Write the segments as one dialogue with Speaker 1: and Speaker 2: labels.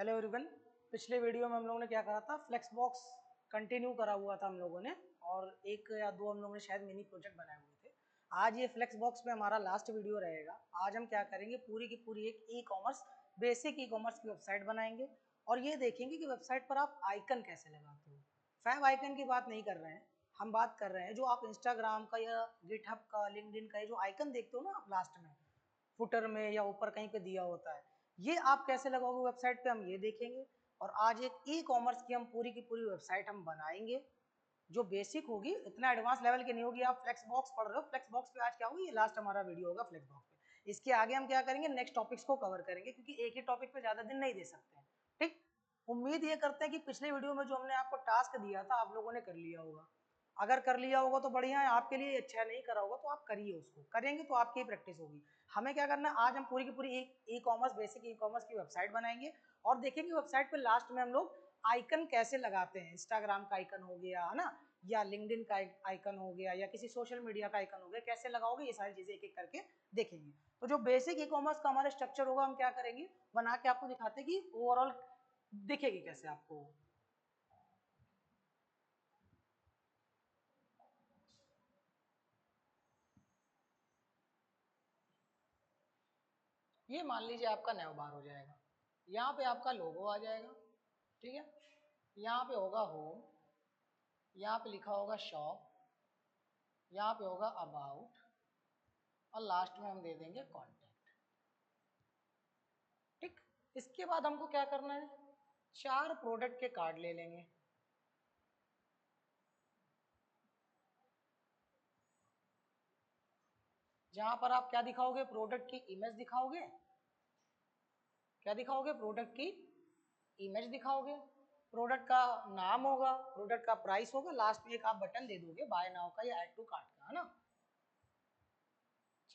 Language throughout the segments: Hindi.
Speaker 1: Hello everyone. पिछले वीडियो में हम लोगों ने क्या करा था, फ्लेक्स बॉक्स कंटिन्यू करा हुआ था हम लोगों ने, और एक या दो हम लोगों ने शायद मिनी प्रोजेक्ट बनाए हुए थे। आज ये फ्लेक्स बॉक्स में हमारा लास्ट वीडियो रहेगा। आज हम क्या करेंगे, पूरी की पूरी एक e commerce, basic e commerce की वेबसाइट बनाएंगे और ये देखेंगे कि वेबसाइट पर आप आइकन कैसे लगाते हो। फैब आइकन की बात नहीं कर रहे हैं, हम बात कर रहे हैं जो आप इंस्टाग्राम का या गिटहब का, लिंक्डइन का जो आइकन देखते हो ना आप लास्ट में फुटर में या ऊपर कहीं पे दिया होता है, ये आप कैसे लगाओगे वेबसाइट पे, हम ये देखेंगे। और आज एक ई कॉमर्स की हम पूरी की पूरी वेबसाइट हम बनाएंगे जो बेसिक होगी, इतना एडवांस लेवल की नहीं होगी। आप फ्लेक्स बॉक्स पढ़ रहे हो, फ्लेक्स बॉक्स पे आज क्या होगी, ये लास्ट हमारा वीडियो होगा फ्लेक्स बॉक्स पे। इसके आगे हम क्या करेंगे, नेक्स्ट टॉपिक्स को कवर करेंगे, क्योंकि एक ही टॉपिक पे ज्यादा दिन नहीं दे सकते हैं। ठीक, उम्मीद ये करते हैं कि पिछले वीडियो में जो हमने आपको टास्क दिया था आप लोगों ने कर लिया होगा। अगर कर लिया होगा तो बढ़िया है, आपके लिए अच्छा, नहीं करा होगा तो आप करिए, उसको करेंगे तो आपकी प्रैक्टिस होगी। हमें क्या करना है, आज हम पूरी की पूरी e commerce, basic e commerce की वेबसाइट बनाएंगे और देखेंगे वेबसाइट पे लास्ट में हम लोग आइकन कैसे लगाते हैं। इंस्टाग्राम का आइकन हो गया है ना, या लिंक्डइन का आइकन हो गया, या किसी सोशल मीडिया का आइकन हो गया, कैसे लगाओगे, ये सारी चीजें एक एक करके देखेंगे। तो जो बेसिक ई कॉमर्स का हमारा स्ट्रक्चर होगा, हम क्या करेंगे, बना के आपको दिखाते हैं कि ओवरऑल दिखेगी कैसे आपको। ये मान लीजिए आपका नया बार हो जाएगा, यहाँ पे आपका लोगो आ जाएगा, ठीक है। यहाँ पे होगा होम, यहाँ पे लिखा होगा शॉप, यहाँ पे होगा अबाउट, और लास्ट में हम दे देंगे कॉन्टैक्ट। ठीक, इसके बाद हमको क्या करना है, 4 प्रोडक्ट के कार्ड ले लेंगे। जहां पर आप क्या दिखाओगे, प्रोडक्ट की इमेज दिखाओगे। क्या दिखाओगे, प्रोडक्ट की इमेज दिखाओगे, प्रोडक्ट का नाम होगा, प्रोडक्ट का प्राइस होगा, लास्ट में एक आप बटन दे दोगे बाय नाउ का या ऐड टू कार्ट का, है ना।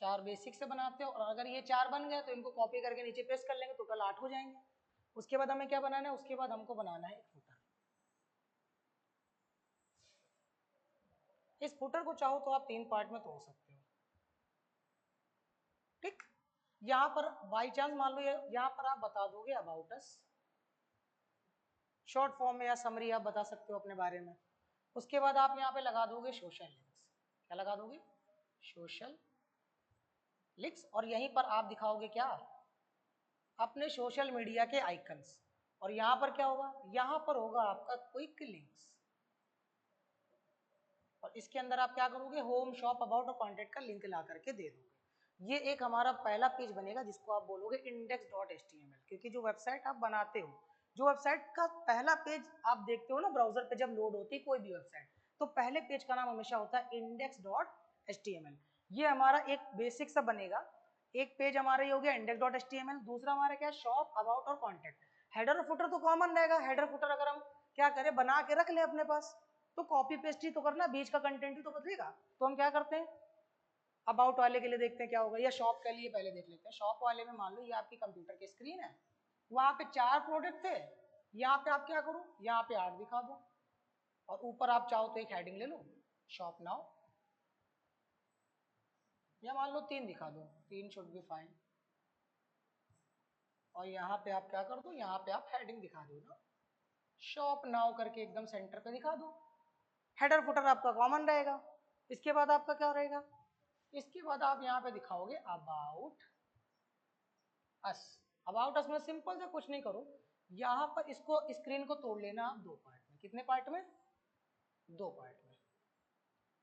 Speaker 1: 4 बेसिक से बनाते हो, और अगर ये 4 बन गए तो इनको कॉपी करके नीचे पेस्ट कर लेंगे, टोटल 8 हो जाएंगे। उसके बाद हमें क्या बनाना है, उसके बाद हमको बनाना है एक फुटर। इस फुटर को चाहो तो आप 3 पार्ट में तोड़ सकते हो। ठीक, यहाँ पर बाई चांस मान लो यहाँ पर आप बता दोगे अबाउट अस, शॉर्ट फॉर्म में या समरी आप बता सकते हो अपने बारे में। उसके बाद आप यहाँ पे लगा दोगे सोशल लिंक्स। क्या लगा दोगे, सोशल लिंक्स, और यहीं पर आप दिखाओगे क्या, अपने सोशल मीडिया के आइकन्स। और यहाँ पर क्या होगा, यहाँ पर होगा आपका क्विक लिंक्स, और इसके अंदर आप क्या करोगे, होम, शॉप, अबाउट और कॉन्टैक्ट का लिंक ला करके दे दोगे। ये एक हमारा पहला पेज बनेगा जिसको आप बोलोगे index.html, क्योंकि जो वेबसाइट आप बनाते हो, जो वेबसाइट का पहला पेज आप देखते हो ना ब्राउजर पे जब लोड होती है कोई भी वेबसाइट, तो पहले पेज का नाम हमेशा होता है index.html। ये हमारा एक बेसिक सा बनेगा। एक पेज हमारा ये हो गया index.html, दूसरा हमारा क्या है, शॉप, अबाउट और कॉन्टैक्ट। हेडर और फुटर तो कॉमन रहेगा, हेडर फुटर अगर हम क्या करें, बना के रख ले अपने पास, तो कॉपी पेस्ट ही तो करना, बीच का कंटेंट ही तो बदलेगा। तो हम क्या करते हैं, अबाउट वाले के लिए देखते हैं क्या होगा, या शॉप के लिए पहले देख लेते हैं। शॉप वाले में मान लो ये आपकी कंप्यूटर की स्क्रीन है, वहां पे 4 प्रोडक्ट थे, यहाँ पे आप क्या करो, यहाँ पे 8 दिखा दो, और ऊपर आप चाहो तो एक हेडिंग ले लो, शॉप नाउ, या मान लो 3 दिखा दो, 3 शुड बी फाइन। और यहाँ पे आप क्या कर दो, यहाँ पे आप हेडिंग दिखा दो ना, शॉप नाउ करके एकदम सेंटर पे दिखा दो। हेडर फुटर आपका कॉमन रहेगा। इसके बाद आपका क्या रहेगा, इसके बाद आप यहाँ पे दिखाओगे अबाउट अस। अबाउट अस में सिंपल से कुछ नहीं करो, यहाँ पर इसको, स्क्रीन को तोड़ लेना आप 2 पार्ट में। कितने पार्ट में, 2 पार्ट में।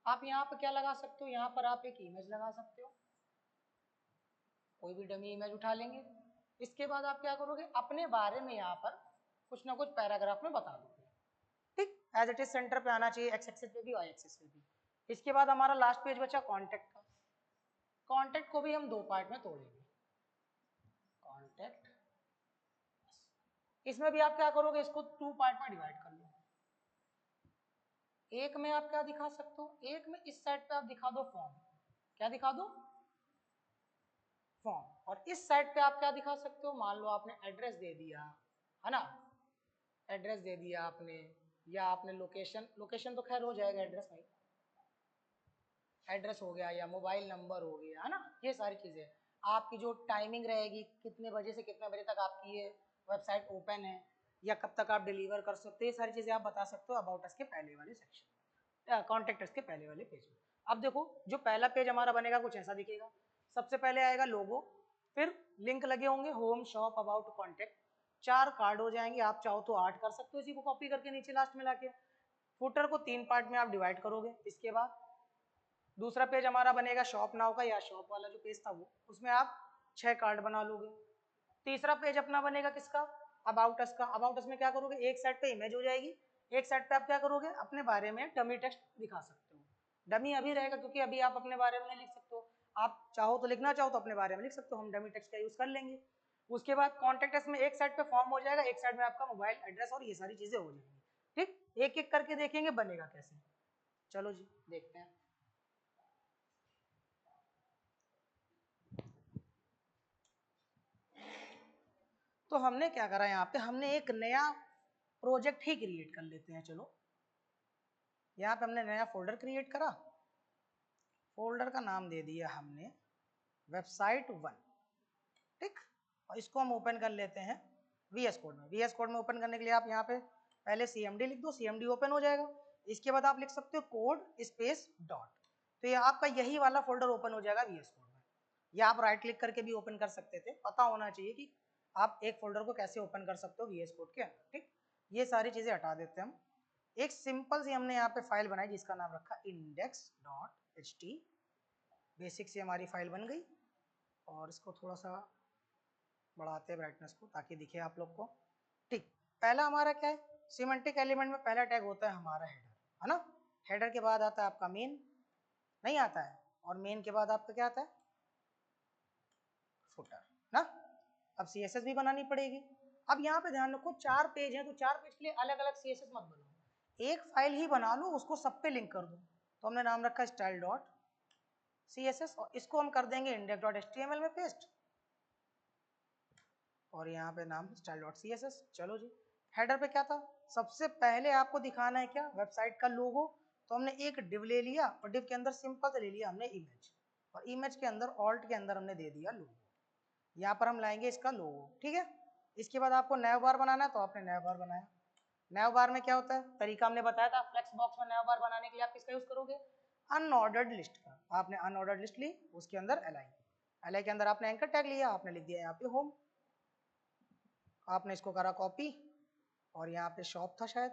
Speaker 1: आप यहाँ पर क्या लगा सकते हो, यहाँ पर आप एक इमेज लगा सकते हो, कोई भी डमी इमेज उठा लेंगे। इसके बाद आप क्या करोगे, अपने बारे में यहाँ पर कुछ ना कुछ पैराग्राफ में बता दोगे। ठीक, एज इट इज सेंटर पे आना चाहिए, एक्स एक्सिस पे भी, वाई एक्सिस पे भी। इसके बाद हमारा लास्ट पेज बचा कॉन्टैक्ट का। कॉन्टैक्ट को भी हम 2 पार्ट में तोड़ेंगे, कॉन्टैक्ट। इसमें भी आप क्या करोगे, इसको 2 पार्ट में डिवाइड कर लो। एक में आप क्या दिखा सकते हो, एक में इस साइड पे आप दिखा दो फॉर्म। क्या दिखा दो, फॉर्म। और इस साइड पे आप क्या दिखा सकते हो, मान लो आपने एड्रेस दे दिया, है ना, एड्रेस दे दिया आपने, या आपने लोकेशन, लोकेशन तो खैर हो जाएगा एड्रेस में, एड्रेस हो गया, या मोबाइल नंबर हो गया, है ना। ये सारी चीजें आपकी जो टाइमिंग रहेगी, कितने बजे से कितने बजे तक आपकी ये वेबसाइट ओपन है या कब तक आप डिलीवर कर सकते हो, ये सारी चीज़ें आप बता सकते हो अबाउट अस के पहले वाले सेक्शन में, कॉन्टेक्ट अस के पहले वाले पेज में। अब देखो जो पहला पेज हमारा बनेगा कुछ ऐसा दिखेगा। सबसे पहले आएगा लोगो, फिर लिंक लगे होंगे home, shop, about, contact, 4 card हो जाएंगे। आप चाहो तो 8 कर सकते हो इसी को कॉपी करके नीचे लास्ट में लाके। फुटर को 3 पार्ट में आप डिवाइड करोगे। इसके बाद दूसरा पेज हमारा बनेगा शॉप नाउ का, या शॉप वाला जो पेज था वो, उसमें आप 6 कार्ड बना लोगे। तीसरा पेज अपना बनेगा किसका, अबाउट अस का। अबाउट अस में क्या करोगे, एक साइड पे इमेज हो जाएगी, एक साइड पे आप क्या करोगे, अपने बारे में डमी टेक्स्ट दिखा सकते हो। डमी अभी रहेगा क्योंकि अभी आप अपने बारे में नहीं लिख सकते हो, आप चाहो तो लिखना चाहो तो अपने बारे में लिख सकते हो, हम डमी टेक्स्ट का यूज कर लेंगे। उसके बाद कॉन्टेक्ट अस में एक साइड पे फॉर्म हो जाएगा, एक साइड में आपका मोबाइल एड्रेस और ये सारी चीजें हो जाएंगी। ठीक, एक एक करके देखेंगे बनेगा कैसे। चलो जी देखते हैं। तो हमने क्या करा, यहाँ पे हमने एक नया प्रोजेक्ट ही क्रिएट कर लेते हैं। चलो यहाँ पे हमने नया फोल्डर क्रिएट करा, फोल्डर का नाम दे दिया हमने वेबसाइट 1। ठीक, और इसको हम ओपन कर लेते हैं VS कोड में। VS कोड में ओपन करने के लिए आप यहाँ पे पहले CMD लिख दो, CMD ओपन हो जाएगा। इसके बाद आप लिख सकते हो कोड स्पेस डॉट, तो ये आपका यही वाला फोल्डर ओपन हो जाएगा VS कोड में। या आप राइट क्लिक करके भी ओपन कर सकते थे, पता होना चाहिए कि आप एक फोल्डर को कैसे ओपन कर सकते हो VS कोड के अंदर। ठीक, ये सारी चीजें हटा देते हैं हम। एक सिंपल सी हमने यहाँ पे फाइल बनाई जिसका नाम रखा index.ht। बेसिक से हमारी फाइल बन गई, और इसको थोड़ा सा बढ़ाते हैं ब्राइटनेस को ताकि दिखे आप लोग को। ठीक, पहला हमारा क्या है, सिमेंटिक एलिमेंट में पहला टैग होता है हमारा हेडर, है ना। हेडर के बाद आता है आपका मेन, नहीं आता है, और मेन के बाद आपका क्या आता है, फुटर ना। अब CSS भी बनानी पड़ेगी। अब यहाँ पे ध्यान रखो 4 पेज हैं, तो 4 पेज के लिए अलग अलग CSS मत बनाओ, एक फाइल ही बना लो, उसको सब पे लिंक कर दो। तो हमने नाम रखा style.css, और इसको हम कर देंगे index.html में पेस्ट, और यहाँ पे नाम style.css। चलो जी, हेडर पे क्या था, सबसे पहले आपको दिखाना है क्या, वेबसाइट का लोगो। तो हमने एक डिव ले लिया, और डिव के अंदर सिंपल से ले लिया हमने इमेज, और इमेज के अंदर ऑल्ट के अंदर हमने दे दिया लोगो। यहाँ पर हम लाएंगे इसका लोगो, ठीक है। इसके बाद आपको नैव बार बनाना है, तो आपने नैव बार बनाया। नैव बार में क्या होता है, तरीका हमने बताया था, फ्लेक्स बॉक्स में नैव बार बनाने के लिए आप किसका यूज करोगे, अनऑर्डर्ड लिस्ट का। आपने अनऑर्डर्ड लिस्ट ली, उसके अंदर एलाई के अंदर आपने एंकर टैग लिया, आपने लिख दिया यहाँ पे होम, आपने इसको करा कॉपी, और यहाँ पे शॉप था शायद,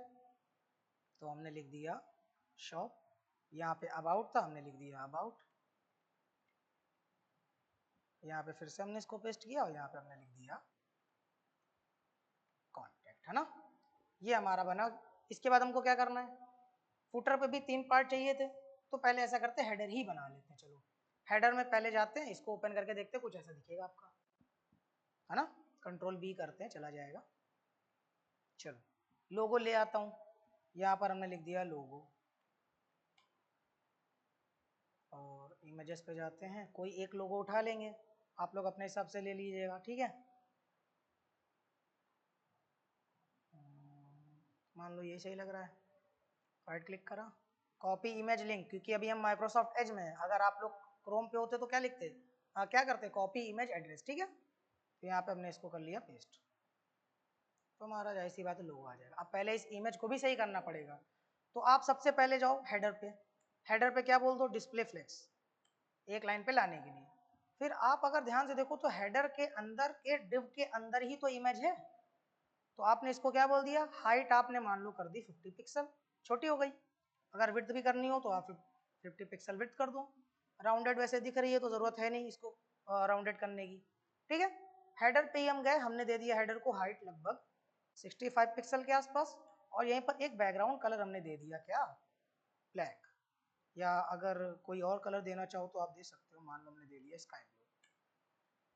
Speaker 1: तो हमने लिख दिया शॉप। यहाँ पे अबाउट था, हमने लिख दिया अबाउट। यहाँ पे फिर से हमने इसको पेस्ट किया, और यहाँ पे हमने लिख दिया कॉन्टेक्ट, है ना। ये हमारा बना। इसके बाद हमको क्या करना है, फुटर पे भी 3 पार्ट चाहिए थे, तो पहले ऐसा करते हैं हेडर ही बना लेते हैं। चलो हेडर में पहले जाते हैं, इसको ओपन करके देखते हैं, कुछ ऐसा दिखेगा आपका, है ना। कंट्रोल B करते हैं, चला जाएगा। चलो लोगो ले आता हूँ, यहाँ पर हमने लिख दिया लोगो, और इमेजेस पे जाते हैं, कोई एक लोगो उठा लेंगे, आप लोग अपने हिसाब से ले लीजिएगा, ठीक है। मान लो ये सही लग रहा है, राइट क्लिक करा, कॉपी इमेज लिंक, क्योंकि अभी हम माइक्रोसॉफ्ट एज में हैं। अगर आप लोग क्रोम पे होते तो क्या लिखते, क्या करते, कॉपी इमेज एड्रेस, ठीक है। तो यहाँ पे हमने इसको कर लिया पेस्ट, तो हमारा जाहिर सी बात है लोगो आ जाएगा। अब पहले इस इमेज को भी सही करना पड़ेगा, तो आप सबसे पहले जाओ हेडर पे, हेडर पे क्या बोल दो, डिस्प्ले फ्लेक्स, एक लाइन पे लाने के लिए। फिर आप अगर ध्यान से देखो तो हेडर के अंदर के डिव के अंदर ही तो इमेज है, तो आपने इसको क्या बोल दिया, हाइट आपने मान लो कर दी 50 पिक्सल, छोटी हो गई। अगर विड्थ भी करनी हो तो आप 50 पिक्सल विड्थ कर दो। राउंडेड वैसे दिख रही है तो जरूरत है नहीं इसको राउंडेड करने की, ठीक है। हेडर पे ही हम गए, हमने दे दिया हेडर को हाइट लगभग 65 पिक्सल के आसपास, और यहीं पर एक बैकग्राउंड कलर हमने दे दिया क्या, ब्लैक, या अगर कोई और कलर देना चाहो तो आप दे सकते हो, मान लो हमने दे दिया स्काई ब्लू,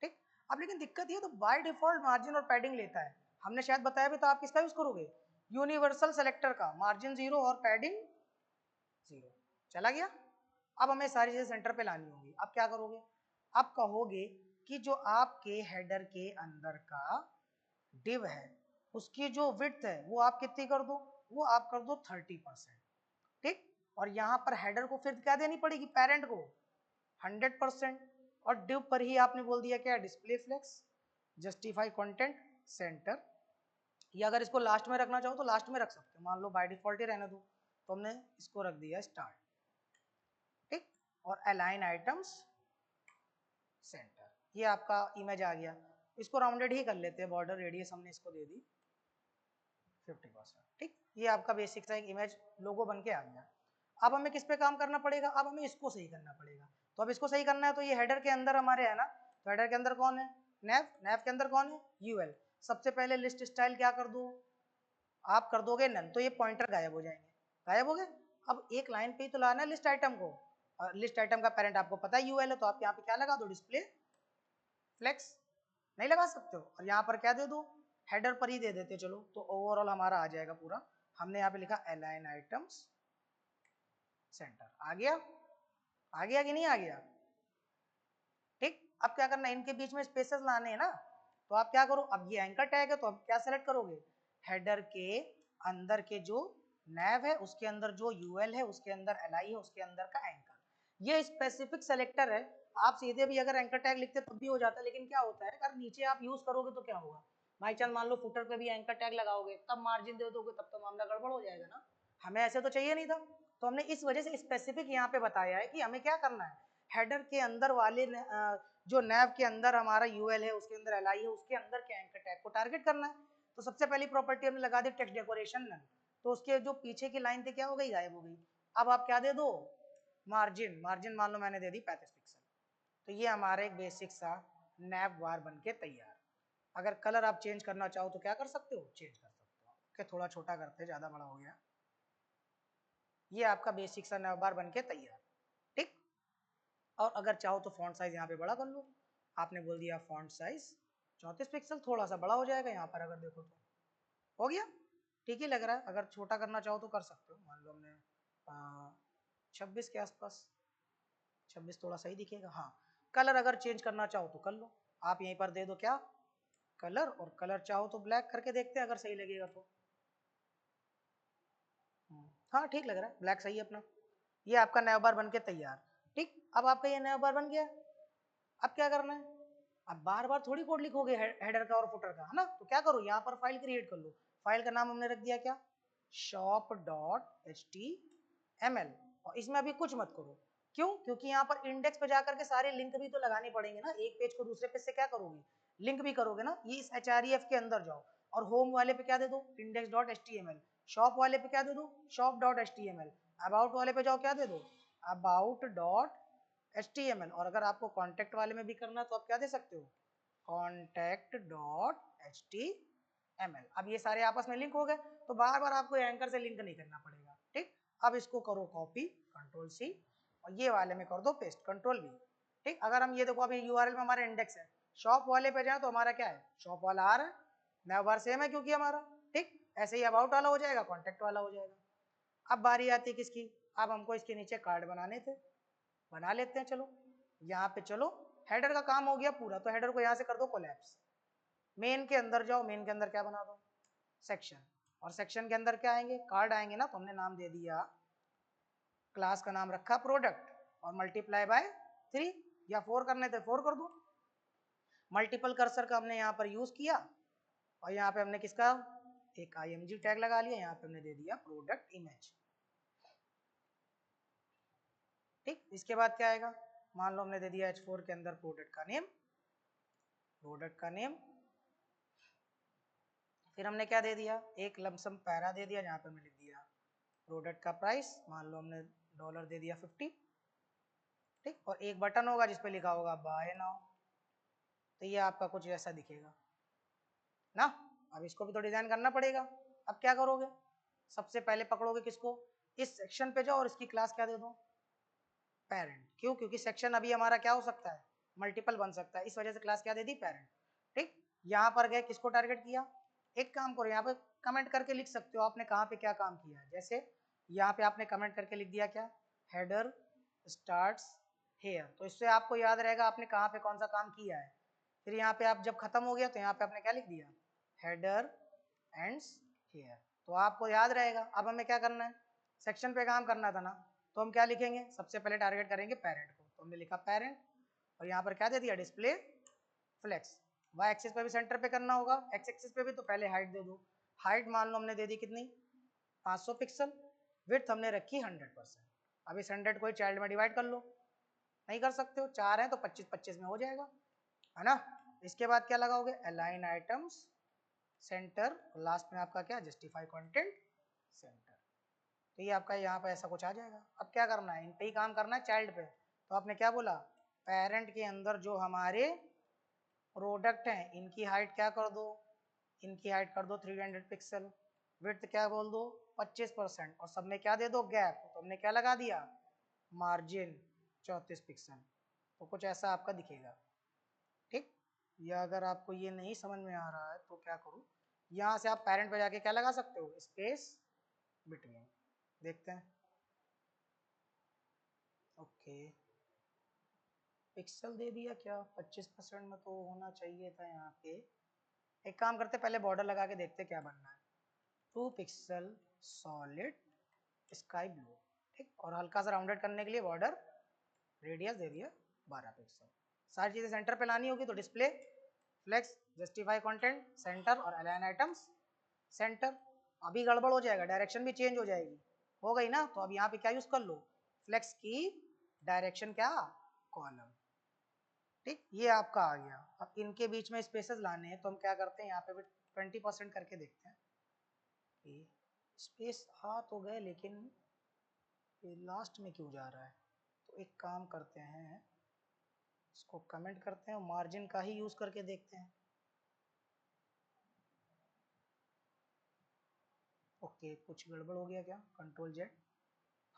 Speaker 1: ठीक। अब लेकिन दिक्कत ये तो बाय डिफॉल्ट मार्जिन और पैडिंग लेता है, हमने शायद बताया भी, तो आप किसका यूज करोगे, यूनिवर्सल सेलेक्टर का, मार्जिन 0 और पैडिंग 0, चला गया। अब हमें सारी चीजें सेंटर पे लानी होगी। अब क्या करोगे, आप कहोगे कि जो आपके हेडर के अंदर का डिव है उसकी जो विड्थ है वो आप कितनी कर दो, वो आप कर दो 30%, ठीक। और यहाँ पर हेडर को फिर क्या देनी पड़ेगी, पेरेंट को 100%, और डिव पर ही आपने बोल दिया क्या, display flex, justify content, center, या अगर इसको लास्ट में रखना चाहो तो लास्ट में रख सकते हो, मान लो बाय डिफॉल्ट ही रहने दो, तो हमने इसको रख दिया स्टार्ट, ठीक। और अलाइन आइटम्स सेंटर, ये आपका इमेज आ गया। इसको राउंडेड ही कर लेते हैं, बॉर्डर रेडियस हमने इसको दे दी 50%, ठीक। ये आपका बेसिक सा एक इमेज लोगो बन के आ गया। अब हमें किस पे काम करना पड़ेगा, अब हमें इसको सही करना पड़ेगा। तो अब इसको सही करना है तो ये हेडर के अंदर हमारे है ना, तो हेडर के अंदर कौन है, नेव, नेव के अंदर कौन है, यूएल। सबसे पहले लिस्ट स्टाइल क्या कर दो, आप कर दोगे नन, तो ये पॉइंटर गायब हो जाएंगे, गायब हो गए। अब एक लाइन पे ही तो लाना है लिस्ट आइटम को, और लिस्ट आइटम का पेरेंट आपको पता है यूएल है, तो आप यहाँ पे क्या लगा दो, डिस्प्ले फ्लेक्स, नहीं लगा सकते हो, और यहाँ पर क्या दे दो, हेडर पर ही दे देते चलो, तो ओवरऑल हमारा आ जाएगा पूरा। हमने यहाँ पे लिखा अलाइन आइटम्स सेंटर, आ गया, आ गया कि नहीं आ गया, ठीक। अब क्या करना है, इनके बीच में स्पेसेस लाने हैं ना, तो आप क्या करो, अब ये एंकर टैग है तो अब क्या सेलेक्ट करोगे, हेडर के अंदर के जो नैव है उसके अंदर जो यूएल है उसके अंदर एलआई है उसके अंदर का एंकर, ये स्पेसिफिक सेलेक्टर है। आप सीधे भी अगर एंकर टैग लिखते तब भी हो जाता है, लेकिन क्या होता है अगर नीचे आप यूज करोगे तो क्या होगा, बाई चांस मान लो फुटर पे भी एंकर टैग लगाओगे तब मार्जिन दे दोगे तब तो मामला गड़बड़ हो जाएगा ना, हमें ऐसे तो चाहिए नहीं था। तो हमने इस वजह से स्पेसिफिक यहाँ पे बताया है कि हमें क्या करना है, हेडर के अंदर वाले जो नैव के अंदर हमारा यूएल है उसके अंदर एलआई है उसके अंदर के एंकर टैग को टारगेट करना है। तो सबसे पहली प्रॉपर्टी हमने लगा दी टेक्स्ट डेकोरेशन नन, तो उसके जो पीछे की लाइन थी क्या हो गई, गायब हो गई। अब आप क्या दे दो, मार्जिन, मार्जिन मान लो मैंने दे दी 35 पिक्सल, तो ये हमारा एक बेसिक सा नैव बार बन के तैयार। अगर कलर आप चेंज करना चाहो तो क्या कर सकते हो, चेंज कर सकते हो। ओके, थोड़ा छोटा करते हैं, ज्यादा बड़ा हो गया। ये आपका बेसिक सा नैव बार बन के तैयार, ठीक। और अगर चाहो तो फॉन्ट साइज यहाँ पे बड़ा कर लो, आपने बोल दिया फॉन्ट साइज 34 पिक्सल, थोड़ा सा बड़ा हो जाएगा यहाँ पर अगर देखो तो, हो गया, ठीक ही लग रहा है। अगर छोटा करना चाहो तो कर सकते हो, मान लो हमने 26 के आसपास, 26 थोड़ा सही दिखेगा। हाँ, कलर अगर चेंज करना चाहो तो कर लो, आप यहीं पर दे दो क्या, कलर, और कलर चाहो तो ब्लैक करके देखते हैं अगर सही लगेगा तो। हाँ ठीक लग रहा है, ब्लैक सही है अपना। ये आपका नया बार बन के तैयार, ठीक। अब आपका ये नया बार बन गया, अब क्या करना है, अब बार बार थोड़ी कोड लिखोगे हेडर का और फुटर का, है ना, तो क्या करो, यहाँ पर फाइल क्रिएट कर लो। फाइल का नाम हमने रख दिया क्या, shop.html, और इसमें अभी कुछ मत करो, क्यों, क्योंकि यहाँ पर इंडेक्स पे जाकर के सारे लिंक भी तो लगाने पड़ेंगे ना, एक पेज को दूसरे पेज से क्या करोगे, लिंक भी करोगे ना। ये इस href के अंदर जाओ और होम वाले पे क्या दे दो, index.html, शॉप वाले पे क्या दे दो, shop.html, अबाउट वाले पे जाओ क्या दे दो, about.html, और अगर आपको कॉन्टेक्ट वाले में भी करना है तो आप क्या दे सकते हो, contact.html। अब ये सारे आपस में लिंक हो गए, तो बार बार आपको एंकर से लिंक नहीं करना पड़ेगा, ठीक। अब इसको करो कॉपी, कंट्रोल सी, और ये वाले में कर दो पेस्ट, कंट्रोल वी, ठीक। अगर हम ये देखो अभी यूआरएल में हमारा इंडेक्स है, शॉप वाले पे जाए तो हमारा क्या है, शॉप वाला आ रहा है, नया बार सेम है क्योंकि हमारा, ठीक। ऐसे ही अबाउट वाला हो जाएगा, कॉन्टेक्ट वाला हो जाएगा। अब बारी आती है किसकी, अब हमको इसके नीचे कार्ड बनाने थे, बना लेते हैं। चलो यहाँ पे चलो, हेडर का काम हो गया पूरा, तो हेडर को यहाँ से कर दो कोलैप्स, मेन के अंदर जाओ, मेन के अंदर क्या बना दो, सेक्शन, और सेक्शन के अंदर क्या आएंगे, कार्ड आएंगे ना, तो हमने नाम दे दिया, क्लास का नाम रखा प्रोडक्ट, और मल्टीप्लाई बाय 3 या 4 करने थे 4 कर दो। मल्टीपल कर्सर का हमने यहाँ पर यूज किया, और यहाँ पे हमने किसका एक img टैग लगा लिया, यहाँ पे हमने दे दिया प्रोडक्ट इमेज, ठीक। इसके बाद क्या आएगा, मान लो हमने दे दिया h4 के अंदर प्रोडक्ट का नेम, प्रोडक्ट का नेम, फिर हमने क्या दे दिया, एक लमसम पैरा दे दिया जहाँ पे हमने लिख दिया प्रोडक्ट का प्राइस, मान लो हमने डॉलर दे दिया 50, ठीक। और एक बटन होगा जिसपे लिखा होगा बाय नाउ, तो ये आपका कुछ ऐसा दिखेगा ना। अब इसको भी तो डिजाइन करना पड़ेगा। अब क्या करोगे, सबसे पहले पकड़ोगे किसको, इस सेक्शन पे जाओ और इसकी क्लास क्या दे दो, पेरेंट। क्यों, क्योंकि सेक्शन अभी हमारा क्या हो सकता है, मल्टीपल बन सकता है, इस वजह से क्लास क्या दे दी, पेरेंट, ठीक। यहाँ पर गए किसको टारगेट किया, एक काम करो यहाँ पे कमेंट करके लिख सकते हो आपने कहाँ पे क्या काम किया है, जैसे यहाँ पे आपने कमेंट करके लिख दिया क्या, हेडर स्टार्ट्स हेयर, तो इससे आपको याद रहेगा आपने कहाँ पे कौन सा काम किया है। फिर यहाँ पे आप जब खत्म हो गया तो यहाँ पे आपने क्या लिख दिया, हेडर एंड्स हेयर, तो आपको याद रहेगा। अब हमें क्या करना है, सेक्शन पे काम करना था ना, तो हम क्या लिखेंगे, सबसे पहले टारगेट करेंगे पेरेंट को, तो हमने लिखा पेरेंट, और यहाँ पर क्या दे दिया, डिस्प्ले फ्लेक्स, वाई एक्सिस पे भी सेंटर पे करना होगा, एक्स एक्सिस पे भी, तो पहले हाइट दे दो। हाइट मान लो हमने दे दी कितनी, 500 पिक्सल। विड्थ हमने रखी 100%। अब इस 100 को चाइल्ड में डिवाइड कर लो, नहीं कर सकते हो, 4 हैं तो 25 25 में हो जाएगा, है ना। इसके बाद क्या लगाओगे, अलाइन आइटम्स सेंटर, लास्ट में आपका क्या, जस्टिफाई कंटेंट सेंटर। तो ये आपका यहाँ पे ऐसा कुछ आ जाएगा। अब क्या करना है, इन पे ही काम करना है, चाइल्ड पे। तो आपने क्या बोला, पेरेंट के अंदर जो हमारे प्रोडक्ट हैं इनकी हाइट क्या कर दो, इनकी हाइट कर दो 300 पिक्सल। विड्थ क्या बोल दो, 25%, और सब में क्या दे दो, गैप। तो हमने क्या लगा दिया, मार्जिन 34 पिक्सल। तो कुछ ऐसा आपका दिखेगा, ठीक। या अगर आपको ये नहीं समझ में आ रहा है तो क्या करो, यहाँ से आप पेरेंट पे जाके क्या लगा सकते हो, स्पेस बिटवीन। देखते हैं, ओके पिक्सल दे दिया क्या, 25% में तो होना चाहिए था यहाँ पे। एक काम करते पहले बॉर्डर लगा के देखते क्या बनना है। 2 पिक्सल सॉलिड स्काई ब्लू, ठीक। और हल्का सा राउंडेड करने के लिए बॉर्डर रेडियस दे दिया 12 पिक्सल। सारी चीजें सेंटर पे लानी होगी, तो display, flex, justify content, center और अलाइन आइटम्स सेंटर। अभी गड़बड़ हो जाएगा, डायरेक्शन भी चेंज हो जाएगी, हो गई ना। तो अब यहाँ पे क्या यूज कर लो, फ्लेक्स की डायरेक्शन क्या, कॉलम, ठीक। ये आपका आ गया। अब इनके बीच में स्पेसेस लाने हैं, तो हम क्या करते हैं, यहाँ पे भी 20% करके देखते हैं कि स्पेस आ तो गए, लेकिन ये लास्ट में क्यों जा रहा है। तो एक काम करते हैं, इसको कमेंट करते हैं और मार्जिन का ही यूज करके देखते हैं। ओके कुछ गड़बड़ हो गया क्या, कंट्रोल जेड,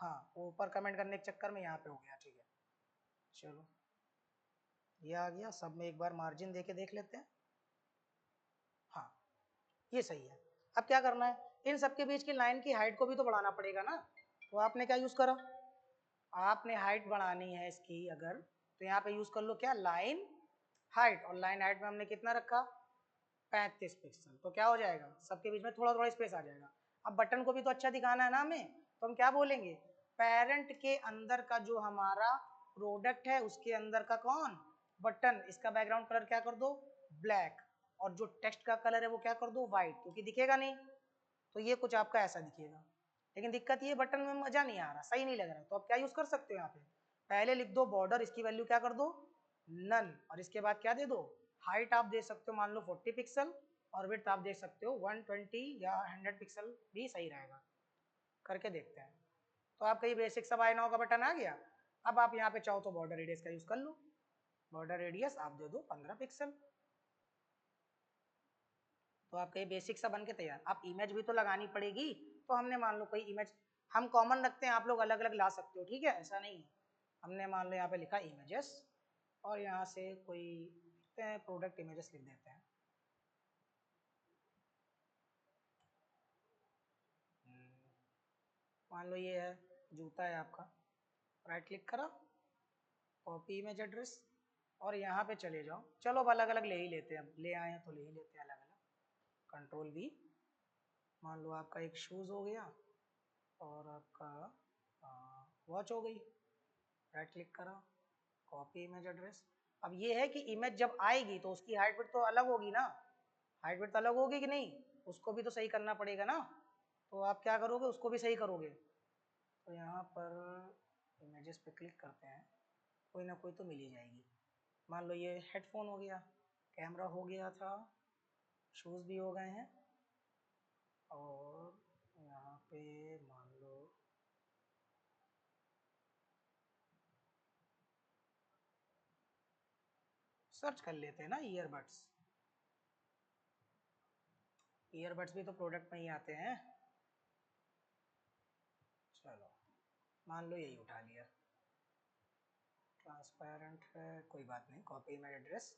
Speaker 1: हाँ ऊपर कमेंट करने के चक्कर में यहाँ पे हो गया, ठीक है। चलो ये आ गया, सब में एक बार मार्जिन दे के देख लेते हैं, हाँ ये सही है। अब क्या करना है, इन सबके बीच की लाइन की हाइट को भी तो बढ़ाना पड़ेगा ना। तो आपने क्या यूज करा, आपने हाइट बढ़ानी है इसकी अगर, तो यहाँ पे यूज कर लो क्या, लाइन हाइट। और लाइन हाइट में हमने कितना रखा, 35 पिक्सल। तो क्या हो जाएगा, सबके बीच में थोड़ा थोड़ा स्पेस आ जाएगा। अब बटन को भी तो अच्छा दिखाना है ना हमें, तो हम क्या बोलेंगे, पेरेंट के अंदर का जो हमारा प्रोडक्ट है उसके अंदर का कौन, बटन, इसका बैकग्राउंड कलर क्या कर दो, ब्लैक। और जो टेक्स्ट का कलर है वो क्या कर दो, व्हाइट, क्योंकि दिखेगा नहीं। तो ये कुछ आपका ऐसा दिखेगा। लेकिन दिक्कत ये, बटन में मजा नहीं आ रहा, सही नहीं लग रहा। तो आप क्या यूज कर सकते हो, यहाँ पे पहले लिख दो बॉर्डर, इसकी वैल्यू क्या कर दो, नन। और इसके बाद क्या दे दो, हाइट आप दे सकते हो मान लो 40 पिक्सल, और विड्थ आप दे सकते हो 120 या 100 पिक्सल भी सही रहेगा। करके देखते हैं। तो आपका ये बेसिक सा बाय नाउ का बटन आ गया। अब आप यहाँ पे चाहो तो बॉर्डर रेडियस का यूज कर लो, बॉर्डर रेडियस आप दे दो 15 पिक्सल। तो आपका ये बेसिक सा बन के तैयार। आप इमेज भी तो लगानी पड़ेगी, तो हमने मान लो कोई इमेज हम कॉमन रखते हैं, आप लोग अलग अलग ला सकते हो, ठीक है, ऐसा नहीं है। हमने मान लो यहाँ पे लिखा इमेजेस, और यहाँ से कोई लिखते हैं प्रोडक्ट इमेजेस लिख देते हैं। मान लो ये है जूता है आपका, राइट क्लिक करा, कॉपी इमेज एड्रेस, और यहाँ पे चले जाओ। चलो अब अलग अलग ले ही लेते हैं, अब ले आए हैं तो ले ही लेते हैं अलग अलग। कंट्रोल V, मान लो आपका एक शूज़ हो गया, और आपका वॉच हो गई, राइट क्लिक करा, कॉपी इमेज एड्रेस। अब ये है कि इमेज जब आएगी तो उसकी हाइट विड्थ तो अलग होगी ना, हाइट विड्थ अलग होगी कि नहीं, उसको भी तो सही करना पड़ेगा ना। तो आप क्या करोगे, उसको भी सही करोगे। तो यहाँ पर इमेजेस पे क्लिक करते हैं, कोई ना कोई तो मिल ही जाएगी। मान लो ये हेडफोन हो गया, कैमरा हो गया था, शूज़ भी हो गए हैं, और यहाँ पे मान लो सर्च कर लेते हैं ना, ईयरबड्स। ईयरबड्स भी तो प्रोडक्ट में ही आते हैं। चलो मान लो यही उठा लिया, ट्रांसपेरेंट है, कोई बात नहीं, कॉपी इमेज एड्रेस,